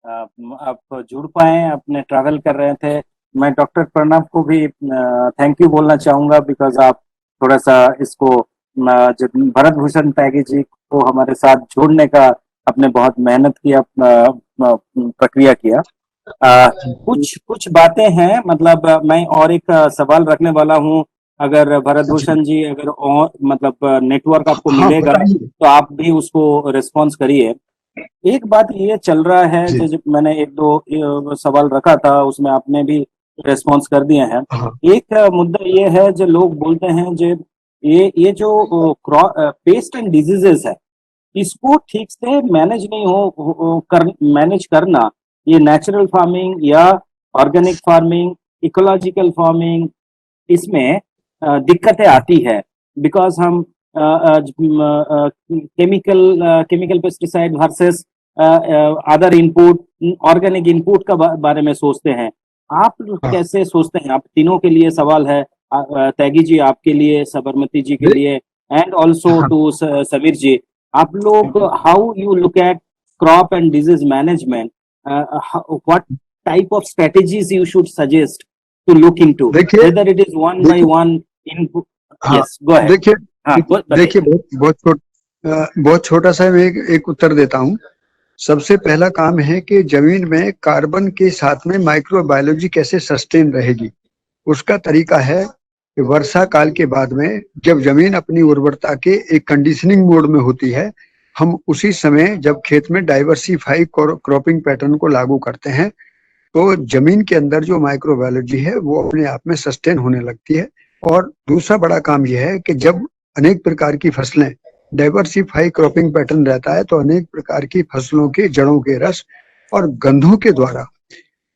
आप जुड़ पाए, अपने ट्रैवल कर रहे थे। मैं डॉक्टर प्रणव को भी थैंक यू बोलना चाहूंगा, बिकॉज आप थोड़ा सा इसको भरत भूषण त्यागी जी को हमारे साथ जोड़ने का आपने बहुत मेहनत किया, प्रक्रिया किया। कुछ कुछ बातें हैं, मतलब मैं और एक सवाल रखने वाला हूँ। अगर भरत भूषण जी, अगर और मतलब नेटवर्क आपको हाँ मिलेगा बताइए। तो आप भी उसको रिस्पॉन्स करिए। एक बात ये चल रहा है, जी। जैसे मैंने एक दो सवाल रखा था, उसमें आपने भी रेस्पॉन्स कर दिए हैं। हाँ एक मुद्दा ये है जो लोग बोलते हैं, जो ये जो पेस्ट एंड डिजीजेस है, इसको ठीक से मैनेज नहीं मैनेज करना, ये नेचुरल फार्मिंग या ऑर्गेनिक फार्मिंग, इकोलॉजिकल फार्मिंग, इसमें दिक्कतें आती है। बिकॉज हम chemical pesticide versus other input, organic input का बारे में सोचते हैं। आप हाँ। कैसे सोचते हैं? आप तीनों के लिए सवाल है, त्यागी जी आपके लिए, सबरमती जी के दे- लिए, एंड ऑल्सो हाँ टू समीर जी। आप लोग, how you look at crop and disease management, what type of strategies you should suggest to look into, देखिए whether it is one by देखिए one input? हाँ Yes, go ahead. देखिए हाँ, देखिए बताइए। बहुत छोटा सा मैं एक उत्तर देता हूँ। सबसे पहला काम है कि जमीन में कार्बन के साथ में माइक्रोबायोलॉजी कैसे सस्टेन रहेगी। उसका तरीका है कि वर्षा काल के बाद में जब जमीन अपनी उर्वरता के एक कंडीशनिंग मोड में होती है, हम उसी समय जब खेत में डाइवर्सिफाई क्रॉपिंग पैटर्न को लागू करते हैं, तो जमीन के अंदर जो माइक्रोबायोलॉजी है वो अपने आप में सस्टेन होने लगती है। और दूसरा बड़ा काम यह है कि जब अनेक प्रकार की फसलें, डाइवर्सिफाई क्रॉपिंग पैटर्न रहता है, तो अनेक प्रकार की फसलों के जड़ों के रस और गंधों के द्वारा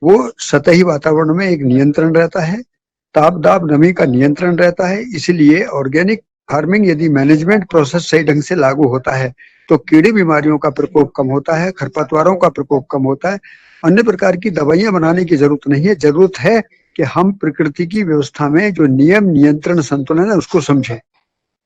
वो सतही वातावरण में एक नियंत्रण रहता है, ताप दाब नमी का नियंत्रण रहता है। इसलिए ऑर्गेनिक फार्मिंग यदि मैनेजमेंट प्रोसेस सही ढंग से लागू होता है तो कीड़ी बीमारियों का प्रकोप कम होता है, खरपतवारों का प्रकोप कम होता है। अन्य प्रकार की दवाइयां बनाने की जरूरत नहीं है। जरूरत है कि हम प्रकृति की व्यवस्था में जो नियम नियंत्रण संतुलन है उसको समझें।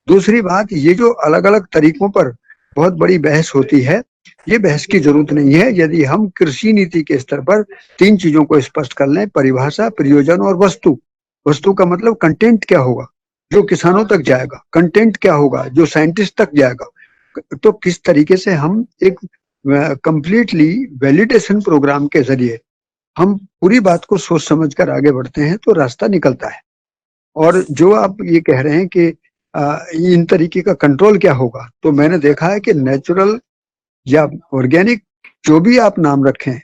दूसरी बात, ये जो अलग अलग तरीकों पर बहुत बड़ी बहस होती है, ये बहस की जरूरत नहीं है। यदि हम कृषि नीति के स्तर पर तीन चीजों को स्पष्ट कर लें, परिभाषा, प्रयोजन और वस्तु। वस्तु का मतलब कंटेंट क्या होगा जो किसानों तक जाएगा, कंटेंट क्या होगा जो साइंटिस्ट तक जाएगा। तो किस तरीके से हम एक कंप्लीटली वैलिडेशन प्रोग्राम के जरिए हम पूरी बात को सोच समझ कर आगे बढ़ते हैं तो रास्ता निकलता है। और जो आप ये कह रहे हैं कि इन तरीके का कंट्रोल क्या होगा, तो मैंने देखा है कि नेचुरल या ऑर्गेनिक जो भी आप नाम रखें,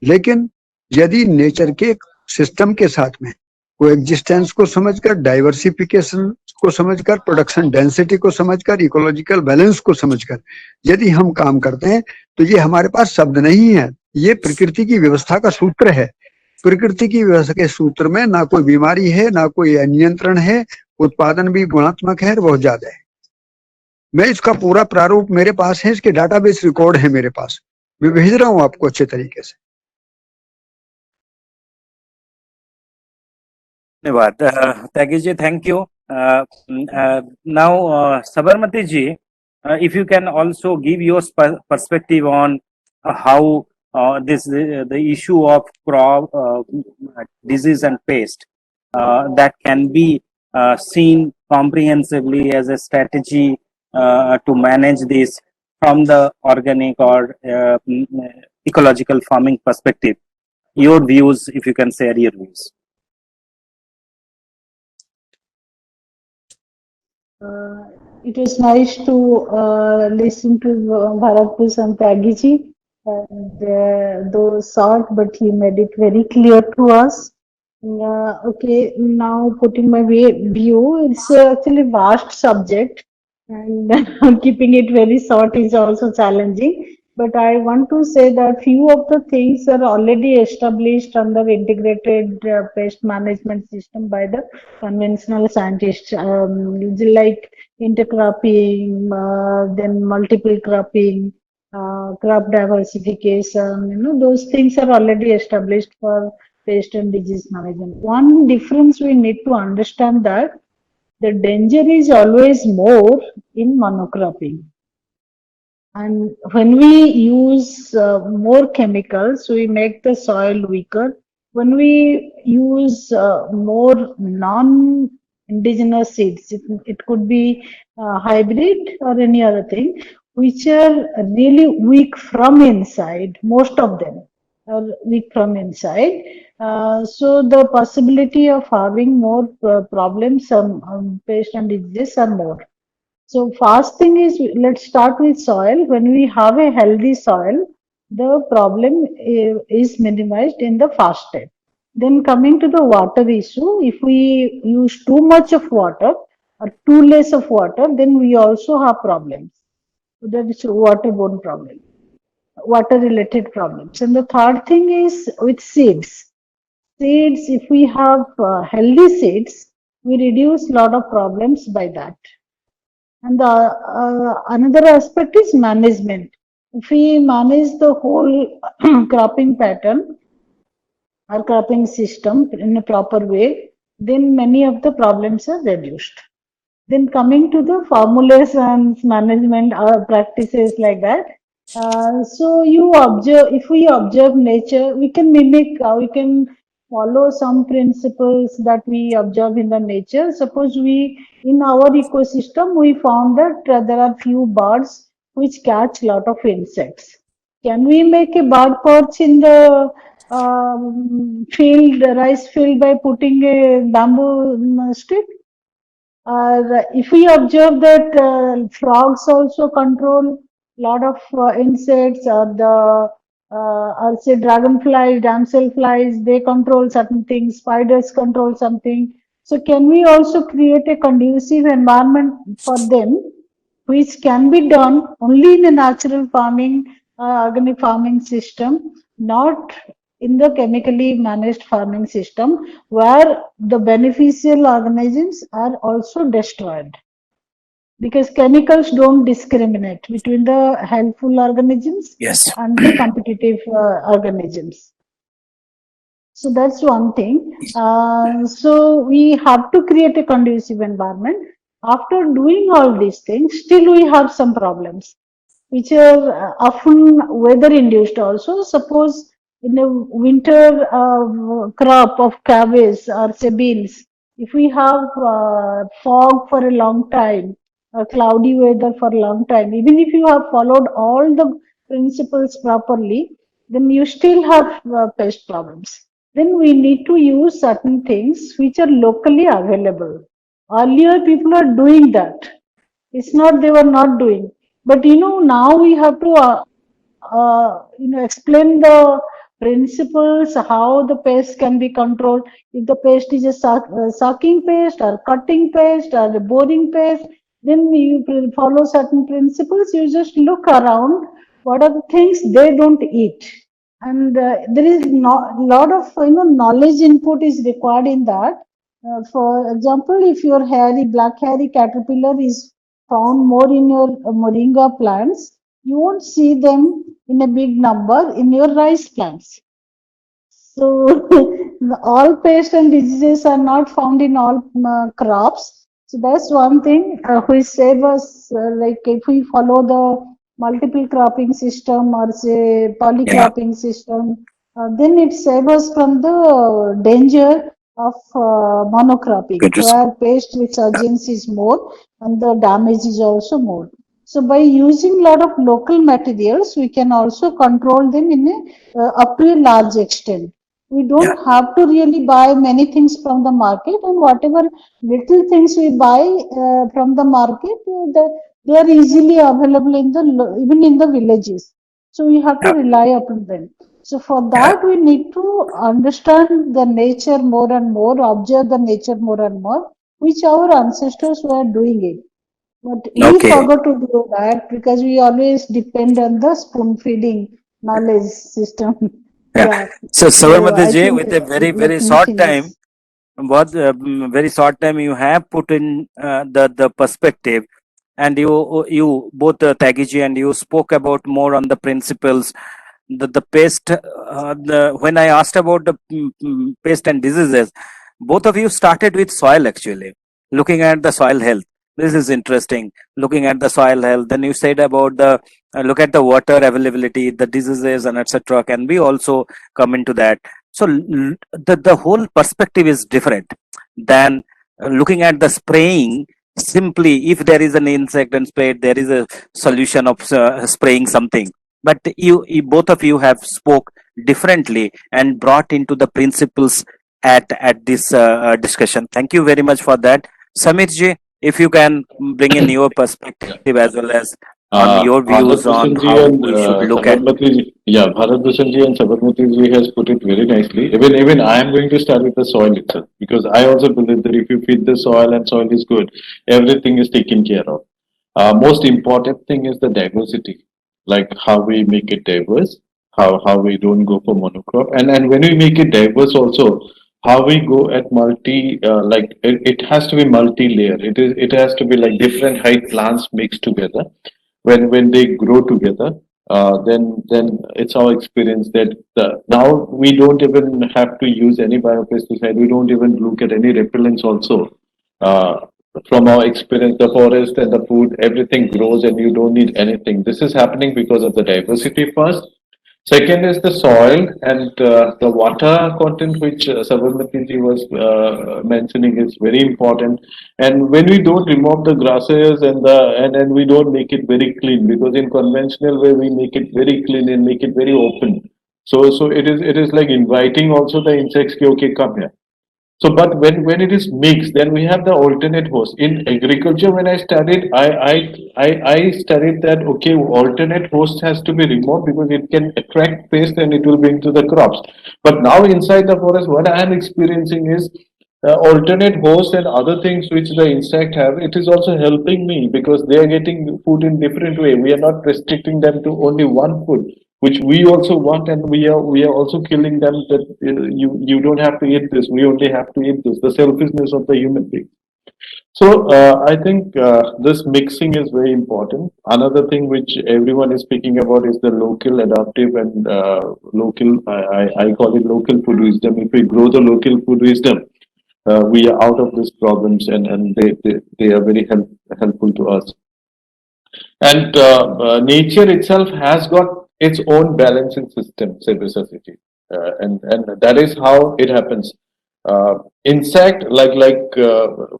लेकिन यदि नेचर के सिस्टम के साथ में को एग्जिस्टेंस को समझकर, डाइवर्सिफिकेशन को समझकर, प्रोडक्शन डेंसिटी को समझकर, इकोलॉजिकल बैलेंस को समझकर यदि हम काम करते हैं, तो ये हमारे पास शब्द नहीं है, ये प्रकृति की व्यवस्था का सूत्र है। प्रकृति की व्यवस्था के सूत्र में ना कोई बीमारी है, ना कोई नियंत्रण है, उत्पादन भी गुणात्मक है, बहुत ज्यादा है। मैं इसका पूरा प्रारूप मेरे पास है, इसके डाटाबेस रिकॉर्ड है मेरे पास, मैं भेज रहा हूँ आपको अच्छे तरीके से। धन्यवाद Tyagi ji, thank you. Now Sabarmati ji, if you can also give your perspective on how this the issue of crop disease and pest that can be seen comprehensively as a strategy to manage this from the organic or ecological farming perspective. Your views, if you can share your views. It was nice to listen to Bharat and Tyagi ji, and though short, but he made it very clear to us. Okay, now putting my view, it's actually vast subject, and keeping it very short is also challenging. But I want to say that few of the things are already established under integrated pest management system by the conventional scientists, like intercropping, then multiple cropping, crop diversification. Those things are already established for pest and disease management. One difference we need to understand that the danger is always more in monocropping. And when we use more chemicals, we make the soil weaker. When we use more indigenous seeds. It could be hybrid or any other thing, which are really weak from inside. Most of them are weak from inside. So the possibility of having more problems, pest and diseases are more. So first thing is, let's start with soil. When we have a healthy soil, the problem is minimized in the first step. Then coming to the water issue, if we use too much of water or too less of water, then we also have problems. So that is waterborne problem, water related problems. And the third thing is with seeds. Seeds, if we have healthy seeds, we reduce lot of problems by that. And the another aspect is management. If we manage the whole cropping pattern or cropping system in a proper way, then many of the problems are reduced. Then coming to the formulations, management practices like that. So you observe, if we observe nature, we can mimic, we can follow some principles that we observe in the nature. Suppose in our ecosystem, we found that there are few birds which catch lot of insects. Can we make a bird perch in the field, rice field by putting a bamboo stick? If we observe that frogs also control lot of insects, or the or say dragonflies, damselflies, they control certain things, spiders control something. So can we also create a conducive environment for them, which can be done only in a natural farming, organic farming system, not in the chemically managed farming system, where the beneficial organisms are also destroyed, because chemicals don't discriminate between the helpful organisms Yes. and the competitive organisms. So that's one thing. So we have to create a conducive environment. After doing all these things, still we have some problems, which are often weather induced also. Suppose in a winter crop of cabbage or say beans, if we have fog for a long time, cloudy weather for a long time, even if you have followed all the principles properly, then you still have pest problems. Then we need to use certain things which are locally available. Earlier, people are doing that. It's not they were not doing, but now we have to explain the principles how the pest can be controlled. If the pest is a sucking pest or cutting pest or a boring pest, then you follow certain principles. You just look around. What are the things they don't eat? And there is a lot of knowledge input is required in that. For example, if your black hairy caterpillar is found more in your moringa plants, you won't see them in a big number in your rice plants. So all pests and diseases are not found in all crops. So that's one thing which save us. Like if we follow the multiple cropping system or say polycropping system, then it saves us from the danger of monocropping, Interesting. where pest resurgence is more and the damage is also more. So by using a lot of local materials, we can also control them in up to a large extent. We don't have to really buy many things from the market, and whatever little things we buy from the market, they are easily available in the even in the villages. So we have to rely upon them. So for that, we need to understand the nature more and more, observe the nature more and more, which our ancestors were doing it. But we Okay. forgot to do that because we always depend on the spoon feeding knowledge system. Yeah. Yeah. So So Sabarmatee I ji, think with a very let very me short time, finish. very short time you have put in the perspective, and you both Tyagi ji and you spoke about more on the principles, the pest. When I asked about the pest and diseases, both of you started with soil actually, looking at the soil health. This is interesting. Looking at the soil health, then you said about the look at the water availability, the diseases and etc. Can we also come into that? So the whole perspective is different than looking at the spraying, simply if there is an insect and sprayed, there is a solution of spraying something. But you both of you have spoke differently and brought into the principles at this discussion. Thank you very much for that. Samir ji, if you can bring in your perspective as well as on your views on Bharat ji how and we should look at. Sabarmatee ji, yeah, Bharat ji and Sabarmatee ji has put it very nicely. Even I am going to start with the soil itself, because I also believe that if you feed the soil and soil is good, everything is taken care of. Most important thing is the diversity, like how we make it diverse, how we don't go for monocrop, and when we make it diverse also, how we go at multi, like it has to be multi-layer. It has to be like different height plants mixed together. When they grow together, then it's our experience that now we don't even have to use any biopesticide. We don't even look at any repellents also. From our experience, the forest and the food, everything grows and you don't need anything. This is happening because of the diversity first. Second is the soil and the water content, which Sabarmatee ji was mentioning, is very important. And when we don't remove the grasses and we don't make it very clean, because in conventional way we make it very clean and make it very open. So it is like inviting also the insects, ki, okay, come here. So, but when it is mixed, then we have the alternate host. In agriculture, when I studied, I studied that okay, alternate host has to be removed because it can attract pest and it will bring to the crops. But now inside the forest, what I am experiencing is alternate host and other things which the insect have. It is also helping me because they are getting food in different way. We are not restricting them to only one food, which we also want, and we are also killing them that you don't have to eat this, we only have to eat this, the selfishness of the human being. So I think this mixing is very important. Another thing which everyone is speaking about is the local adaptive and local, I call it local food wisdom. If we grow the local food wisdom, we are out of these problems, and they are very helpful to us. And nature itself has got its own balancing system, Sabyasachi. And that is how it happens. Insect,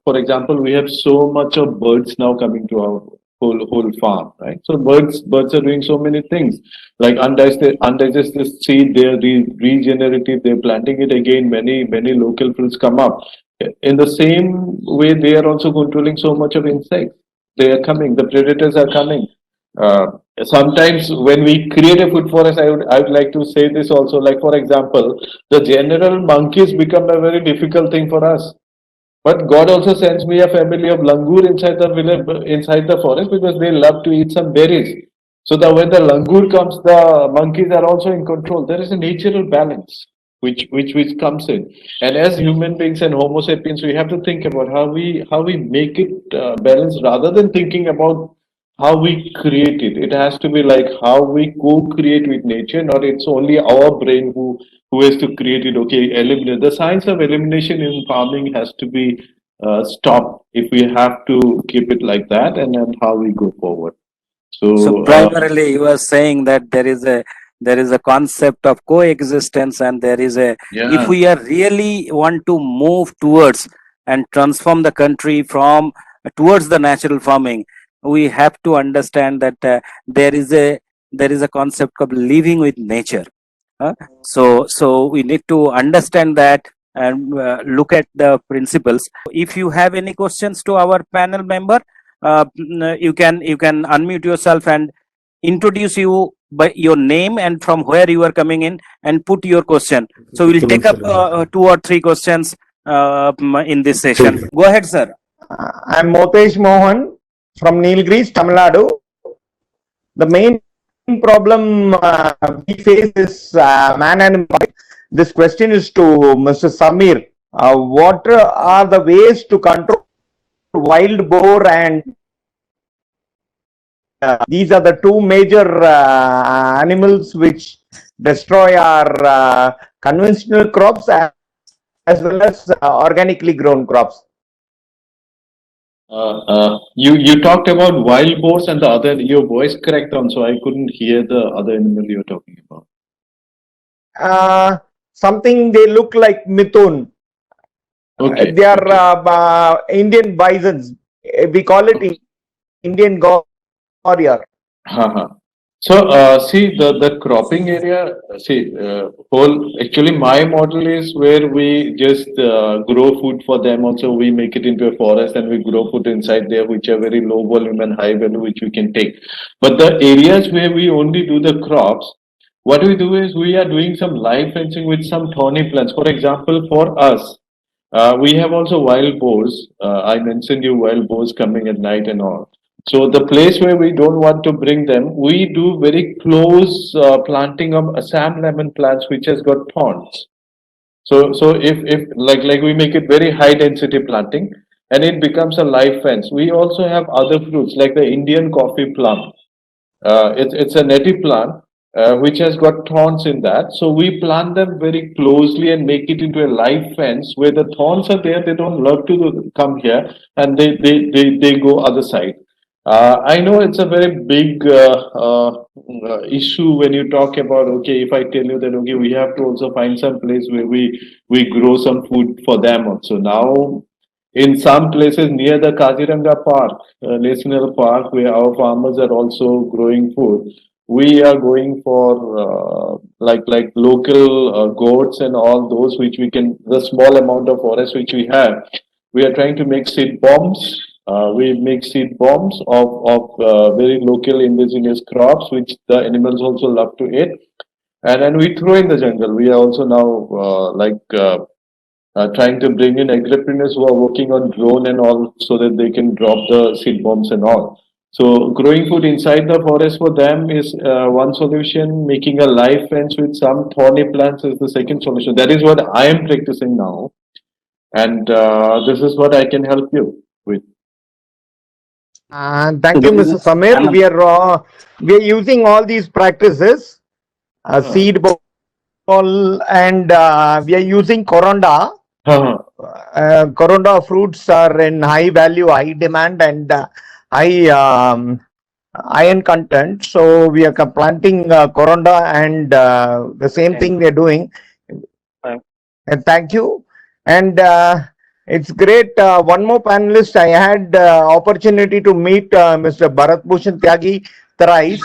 for example, we have so much of birds now coming to our whole farm, right? So birds are doing so many things, like undigested seed, they are regenerative, they're planting it again. Many local fruits come up. In the same way, they are also controlling so much of insects. They are coming, the predators are coming. uh, Sometimes when we create a food forest, I would like to say this also, like for example, the general monkeys become a very difficult thing for us, but God also sends me a family of langur inside the village, inside the forest, because they love to eat some berries. So that when the langur comes, the monkeys are also in control. There is a natural balance which comes in. And as human beings and Homo sapiens, we have to think about how we make it balanced, rather than thinking about how we create it. It has to be like how we co-create with nature, not it's only our brain who has to create it. Okay, eliminate the science of elimination in farming has to be stopped if we have to keep it like that, and then how we go forward. So So primarily you are saying that there is a concept of coexistence, and there is a, if yeah, we are really want to move towards and transform the country from towards the natural farming, we have to understand that there is a concept of living with nature. So we need to understand that and look at the principles. If you have any questions to our panel member, you can unmute yourself and introduce you by your name and from where you are coming in, and put your question. So we'll take up two or three questions in this session. Go ahead, sir. I'm Motesh Mohan from Nilgiris, Tamil Nadu. The main problem we face is man and body. This question is to Mr. Samir. What are the ways to control wild boar and these are the two major animals which destroy our conventional crops as well as organically grown crops. you talked about wild boars and the other. Your voice cracked on, so I couldn't hear the other animal you're talking about. Something they look like mithun. Okay. They are Okay. Indian bisons. We call it Indian warrior. Uh-huh. So, see the cropping area. See, whole actually my model is where we just grow food for them. Also, we make it into a forest and we grow food inside there, which are very low volume and high value, which we can take. But the areas where we only do the crops, what we do is we are doing some live fencing with some thorny plants. For example, for us, we have also wild boars. I mentioned you wild boars coming at night and all. So the place where we don't want to bring them, we do very close planting of Assam lemon plants, which has got thorns. So if like we make it very high density planting, and it becomes a live fence. We also have other fruits like the Indian coffee plum. It's a native plant which has got thorns in that. So we plant them very closely and make it into a live fence where the thorns are there. They don't love to come here and they go other side. I know it's a very big issue when you talk about, okay, if I tell you that, okay, we have to also find some place where we grow some food for them also. Now, in some places near the Kaziranga Park, National Park, where our farmers are also growing food, we are going for like local goats and all those which we can, the small amount of forest which we have, we are trying to make seed bombs. We make seed bombs of very local indigenous crops which the animals also love to eat, and then we throw in the jungle. We are also now trying to bring in agripreneurs who are working on drone and all so that they can drop the seed bombs and all. So growing food inside the forest for them is one solution. Making a live fence with some thorny plants is the second solution. That is what I am practicing now, and this is what I can help you with. Thank you, Mr. Samir. We are using all these practices, seed ball, and we are using corunda. Corunda fruits are in high value, high demand, and high iron content. So we are planting corunda, and the same thing we are doing. And thank you. And it's great. One more panelist. I had opportunity to meet Mr. Bharat Bhushan Tyagi thrice.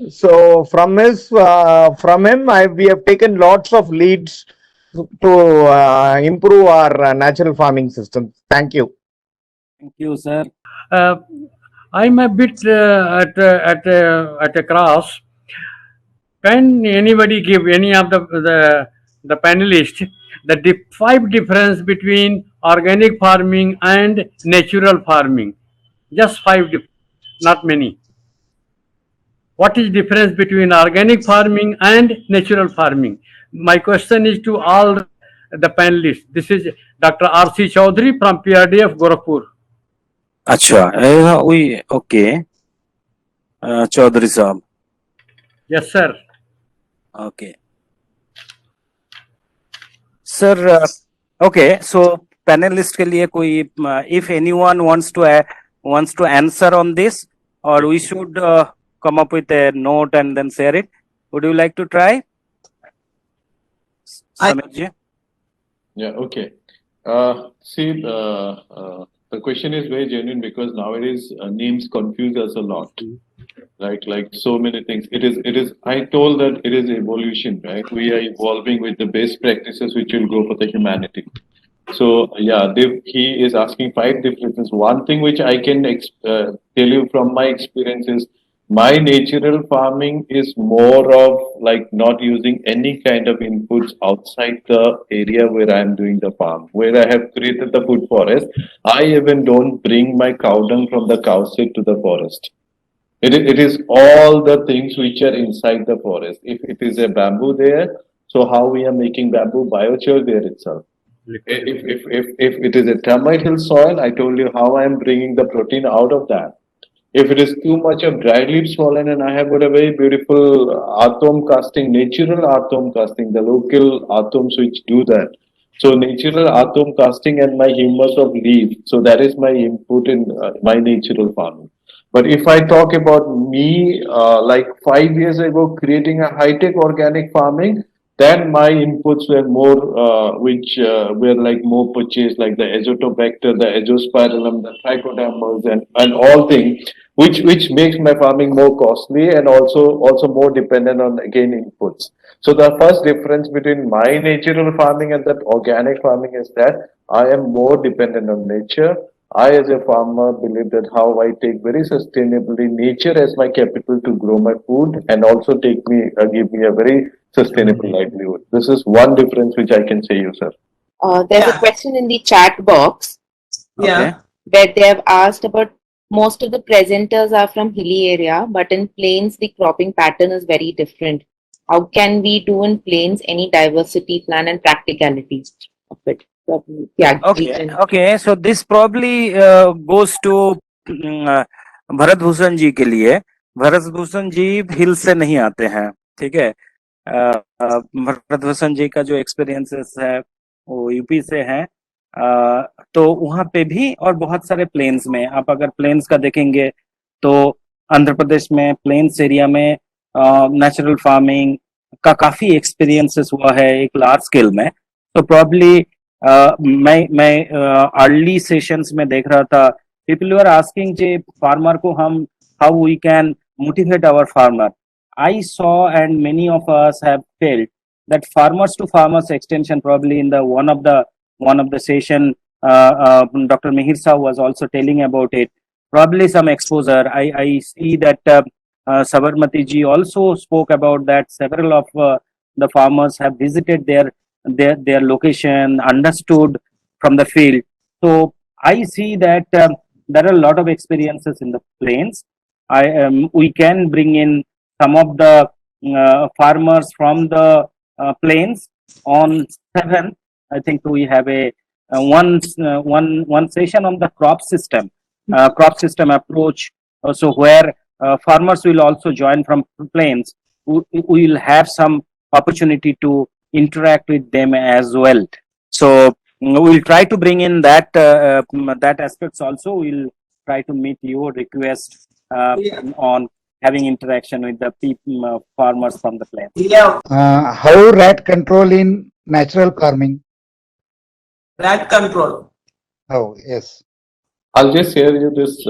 So from him, we have taken lots of leads to improve our natural farming system. Thank you. Thank you, sir. I'm a bit at a cross. Can anybody give any of the panelists the five difference between organic farming and natural farming? Just five, not many. What is difference between organic farming and natural farming? My question is to all the panelists. This is Dr. R.C. Chaudhary from PRD of Gorakhpur. अच्छा we okay Chaudhary साहब. Yes, sir. Okay. Sir, okay, so panelist के लिए कोई if anyone wants to answer on this, or we should come up with a note and then share it. Would you like to try? Samir ji? Yeah, okay. See, the question is very genuine because nowadays names confuse us a lot. Like so many things. It is. I told that it is evolution, right? We are evolving with the best practices which will go for the humanity. So yeah, he is asking five differences. One thing which I can tell you from my experience is my natural farming is more of like not using any kind of inputs outside the area where I am doing the farm. Where I have created the food forest, I even don't bring my cow dung from the cow shed to the forest. It is all the things which are inside the forest. If it is a bamboo there, so how we are making bamboo biochar there itself. If it is a termite hill soil, I told you how I am bringing the protein out of that. If it is too much of dried leaves fallen, and I have got a very beautiful atom casting, natural atom casting, the local atoms which do that. So natural atom casting and my humus of leaf. So that is my input in my natural farming. But if I talk about me, like 5 years ago, creating a high-tech organic farming, Then my inputs were more, which were like more purchased, like the azotobacter, the azospirillum, the trichodermas, and all things, which makes my farming more costly and also more dependent on again inputs. So the first difference between my natural farming and that organic farming is that I am more dependent on nature. I, as a farmer, believe that how I take very sustainably nature as my capital to grow my food and also give me a very sustainable livelihood. This is one difference which I can say you, sir. There's a Yeah. question in the chat box Yeah. where they have asked about most of the presenters are from hilly area, but in plains the cropping pattern is very different. How can we do in plains any diversity plan and practicalities of it? Probably, yeah, Okay, okay. So this probably goes to Bharat Bhushan जी के लिए. भरत भूषण जी हिल से नहीं आते हैं, ठीक है. भरत भूषण जी का जो एक्सपीरियंसेस है वो यूपी से है. तो वहाँ पे भी और बहुत सारे प्लेन्स में, आप अगर प्लेन्स का देखेंगे तो आंध्र प्रदेश में प्लेन्स एरिया में नेचुरल फार्मिंग का काफी एक्सपीरियंसेस हुआ है एक लार्ज स्केल में. तो प्रॉब्ली मैं अर्ली सेशंस में देख रहा था, पीपल वर आस्किंग जे फार्मर को हम how we can motivate our farmer. I saw and many of us have felt that farmers to farmers extension probably in the one of the session Dr. Mihir Sahu was also telling about it. Probably some exposure. I see that Sabarmatee ji also spoke about that. Several of the farmers have visited their location, understood from the field. So I see that there are a lot of experiences in the plains. We can bring in some of the farmers from the plains on 7th. I think we have a one session on the crop system approach. So where farmers will also join from plains. We will have some opportunity to interact with them as well. So we'll try to bring in that aspects also. We'll try to meet your request on having interaction with the people, farmers from the plains. Yeah. How rat control in natural farming? Rat control. Oh, yes. I'll just share you this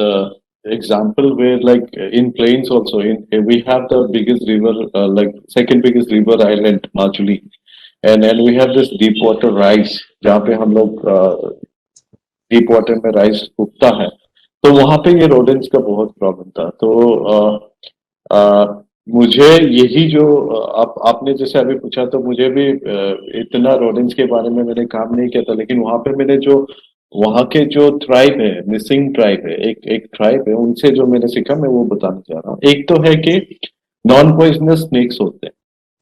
example where, like in plains also, we have the biggest river, like second biggest river island, Majuli, and we have this deep water rice, जहाँ पे हम लोग deep water में rice उगता है. तो वहाँ पे ये rodents का बहुत प्रॉब्लम था. तो मुझे यही जो आपने जैसे अभी पूछा, तो मुझे भी इतना rodents के बारे में मैंने काम नहीं किया था, लेकिन वहाँ पे मैंने जो वहाँ के जो ट्राइब है, मिसिंग ट्राइब है, एक ट्राइब है, उनसे जो मैंने सीखा मैं वो बताना चाह रहा हूँ. एक तो है कि नॉन पॉइजनस स्नेक्स होते हैं,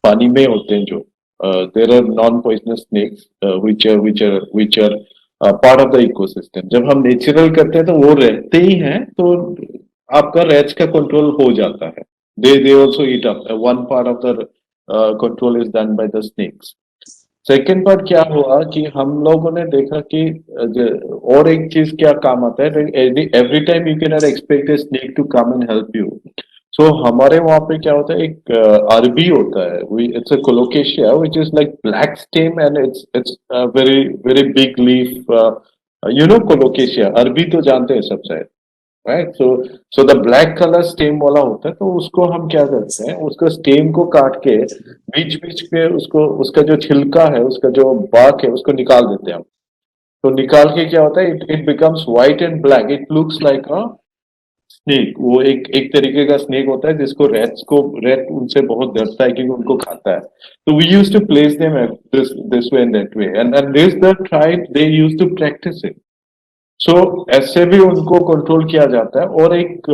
पानी में होते हैं जो, there are non poisonous snakes which are part of the ecosystem. जब हम नेचुरल करते हैं तो वो रहते ही हैं, तो आपका रैट्स का कंट्रोल हो जाता है. they also eat up. One part of the control is done by the snakes. Second part क्या हुआ कि हम लोगों ने देखा कि और एक चीज क्या काम आता है, every time you can not expect a snake to come and help you. So हमारे वहां पे क्या होता है, एक अरबी होता है, it's a colocasia which is like black stem and it's very very big leaf. You know colocasia, अरबी तो जानते हैं सब शायद, right. So the black colour stem वाला होता है. तो उसको हम क्या करते हैं, उसका स्टेम को काट के बीच बीच के उसको, उसका जो छिलका है, उसका जो बाक है, उसको निकाल देते हैं हम. तो निकाल के क्या होता है, it becomes white and black. It looks like a snake. वो एक तरीके का स्नेक होता है जिसको रेट उनसे बहुत डरता है क्योंकि उनको खाता है. तो we used to place them this way and that way, and this the tribe they used to practice it. So ऐसे भी उनको कंट्रोल किया जाता है. और एक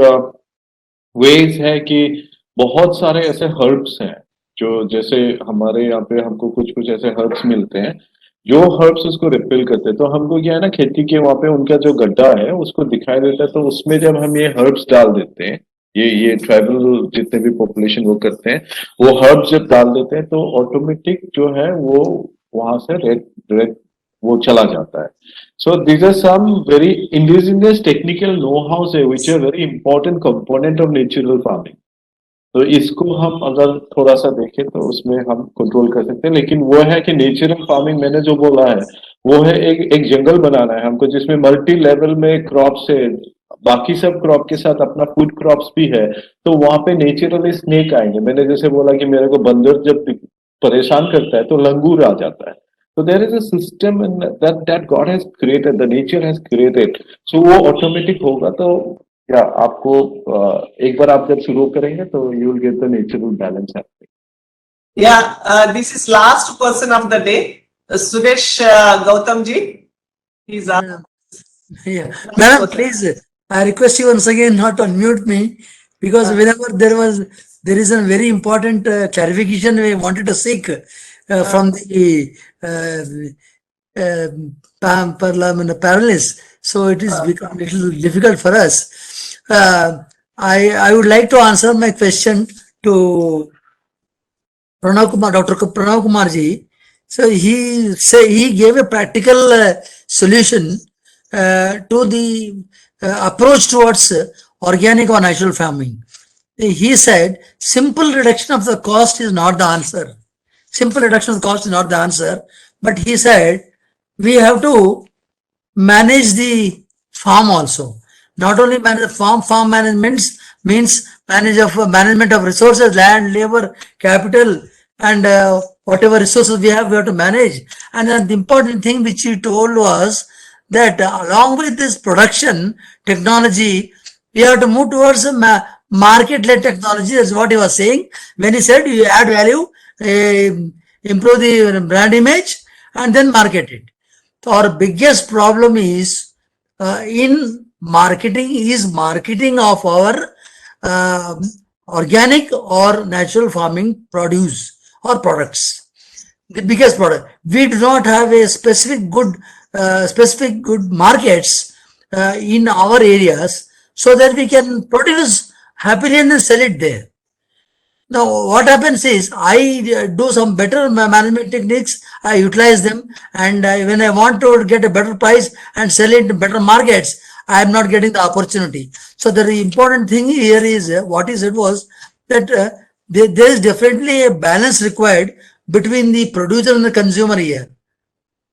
वेज है कि बहुत सारे ऐसे हर्ब्स हैं जो, जैसे हमारे यहाँ पे हमको कुछ कुछ ऐसे हर्ब्स मिलते हैं जो हर्ब्स उसको रिपेल करते हैं. तो हमको क्या है ना, खेती के वहां पे उनका जो गड्ढा है उसको दिखाई देता है. तो उसमें जब हम ये हर्ब्स डाल देते हैं, ये ट्राइबल जितने भी पॉपुलेशन वो करते हैं, वो हर्ब्स जब डाल देते हैं तो ऑटोमेटिक जो है वो वहां से रेड वो चला जाता है. So these are some very indigenous technical know-hows which are very important component of natural farming. तो इसको हम अगर थोड़ा सा देखें तो उसमें हम कंट्रोल कर सकते हैं, लेकिन वो है कि नेचुरल फार्मिंग मैंने जो बोला है वो है एक जंगल बनाना है हमको, जिसमें मल्टी लेवल में क्रॉप से बाकी सब क्रॉप के साथ अपना फूड क्रॉप्स भी है। तो वहां पे नेचुरली स्नेक आएंगे। मैंने जैसे बोला कि मेरे को बंदर जब परेशान करता है तो लंगूर आ जाता है। तो there is a system that god has created, the nature has created, so वो ऑटोमेटिक होगा। तो या आपको एक बार आप जब शुरू करेंगे तो you will get the natural balance happening. Yeah, this is last person of the day, Suresh Gautam ji. He's Yeah, madam, please, I request you once again not to unmute me, because whenever there is a very important clarification we wanted to seek from the panelists, so it is become a little difficult for us. I would like to answer my question to Pranav Kumar, Dr. Pranav Kumar ji. So he gave a practical solution to the approach towards organic or natural farming. He said simple reduction of the cost is not the answer. Simple reduction of the cost is not the answer, but he said we have to manage the farm also. Not only manage the farm management means management of resources, land, labor, capital, and whatever resources we have to manage. And then the important thing which he told was that along with this production technology, we have to move towards a market-led technology. That's what he was saying when he said you add value, improve the brand image, and then market it. So our biggest problem is in marketing of our organic or natural farming produce or products. The biggest product. We do not have a specific good markets in our areas, so that we can produce happily and then sell it there. Now, what happens is I do some better management techniques, I utilize them, and when I want to get a better price and sell it in better markets, I am not getting the opportunity. So the important thing here is what he said was that there is definitely a balance required between the producer and the consumer here.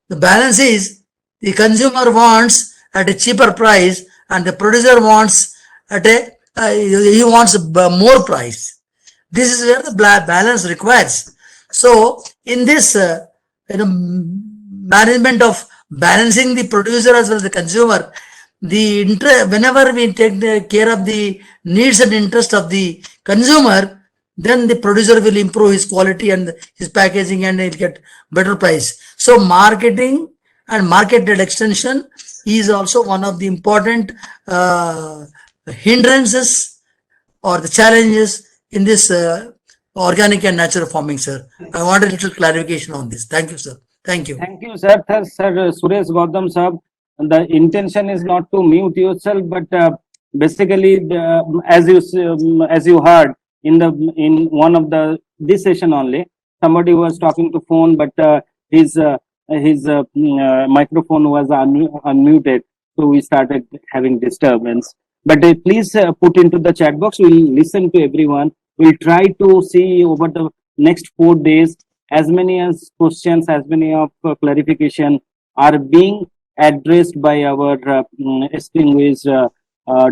The balance is the consumer wants at a cheaper price and the producer wants at he wants more price. This is where the balance requires. So in this management of balancing the producer as well as the consumer, whenever we take care of the needs and interest of the consumer, then the producer will improve his quality and his packaging and he'll get better price. So marketing and market-led extension is also one of the important hindrances or the challenges in this organic and natural farming, sir. I want a little clarification on this. Thank you, sir. Thank you. Thank you, sir. Sir, Suresh Gautam sir, the intention is not to mute yourself, but basically, as you heard in one of this session only, somebody was talking to phone, but his microphone was unmuted, so we started having disturbance. But please put into the chat box. We'll listen to everyone. We'll try to see over the next 4 days as many as questions, as many of clarification are being addressed by our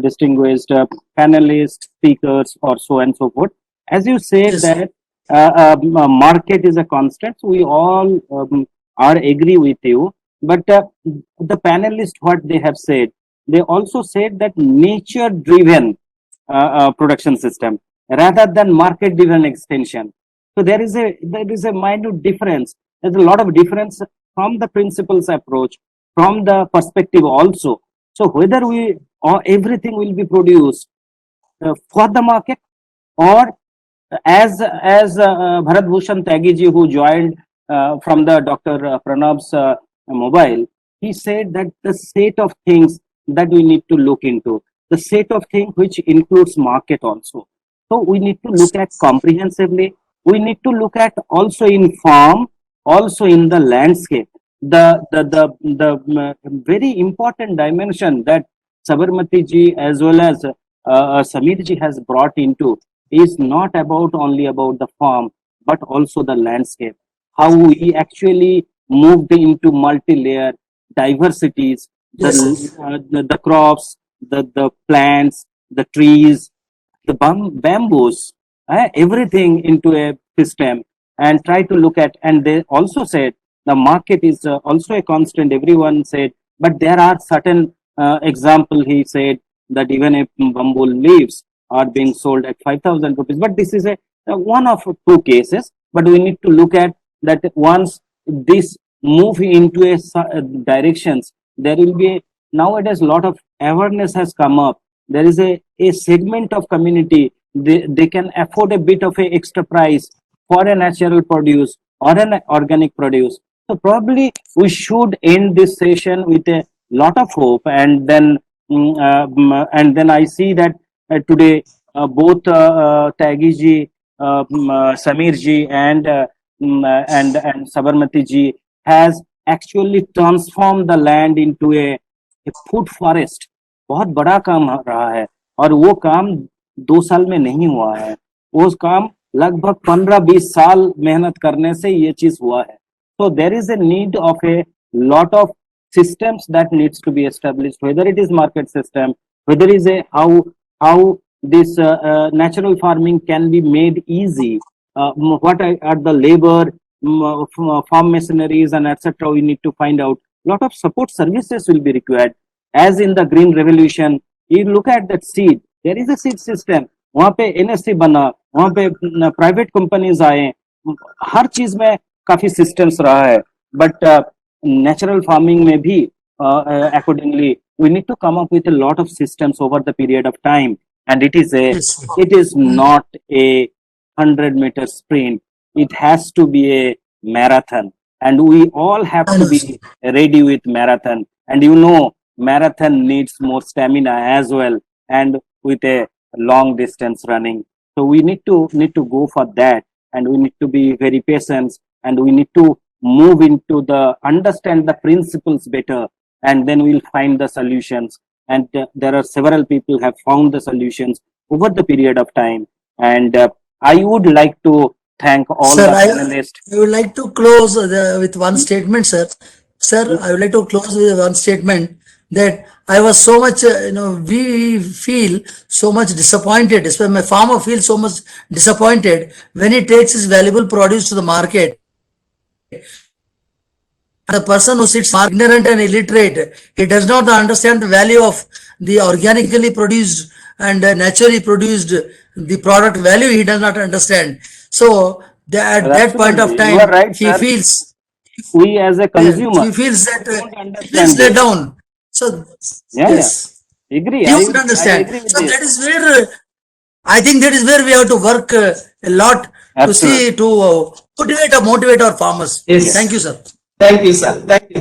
distinguished panelists, speakers, or so and so forth. As you said, yes, that market is a constant. So we all are agree with you. But the panelists, what they have said, they also said that nature-driven production system rather than market-driven extension. So there is a minute difference. There's a lot of difference from the principles approach, from the perspective also. So whether everything will be produced for the market, or as Bharat Bhushan Tyagi ji, who joined from the Dr. Pranav's mobile, he said that the state of things that we need to look into, the set of things which includes market also. So we need to look at comprehensively. We need to look at also in farm, also in the landscape. The very important dimension that Sabarmatee ji as well as Sameer ji has brought into is not about only about the farm, but also the landscape. How we actually moved into multi-layer diversities, Yes, yes. the crops, the plants, the trees, the bamboos, everything into a system, and try to look at. And they also said the market is also a constant. Everyone said, but there are certain example. He said that even if bamboo leaves are being sold at 5,000 rupees, but this is a one of two cases. But we need to look at that once this move into a directions, there will be nowadays a lot of awareness has come up. There is a segment of community, they can afford a bit of a extra price for a natural produce or an organic produce. So probably we should end this session with a lot of hope. And then and then I see that today both Tyagi ji, Samir ji, and Sabarmatee ji has actually transformed the land into a food forest. बहुत बड़ा काम रहा है, और वो काम 2 साल में नहीं हुआ है. वो काम लगभग 15-20 साल मेहनत करने से ये चीज हुआ है. So there is a need of a lot of systems that needs to be established, whether it is market system, whether it is a how this natural farming can be made easy, what are the labor, farm machineries and etc. We need to find out. Lot of support services will be required. As in the green revolution, you look at that seed, there is a seed system. वहाँ पे NSC बना, वहाँ पे private companies आए, हर चीज में काफी systems रहा है. बट नेचुरल फार्मिंग में भी accordingly we need to come up with a lot of systems over the period of time, and it is not a 100-meter sprint. It has to be a marathon, and we all have to be ready with marathon. And you know, marathon needs more stamina as well, and with a long distance running. So we need to go for that, and we need to be very patient, and we need to move into the understand the principles better, and then we'll find the solutions. And there are several people have found the solutions over the period of time. And I would like to thank all Sir, the panelists. I would like to close with one statement, sir. Sir, I would like to close with one statement that I was so much, we feel so much disappointed, especially my farmer feels so much disappointed when he takes his valuable produce to the market. The person who sits ignorant and illiterate, he does not understand the value of the organically produced and naturally produced, the product value he does not understand. So at that point of time, you are right, he sir. feels, We as a consumer, he feels that don't he understand feels let this. down. So yes, Agree. he I would understand. agree with So this. that is where I think that is where we have to work a lot to see, Absolutely. to motivate our farmers. Yes. Thank you, sir. Thank you, sir. Thank you.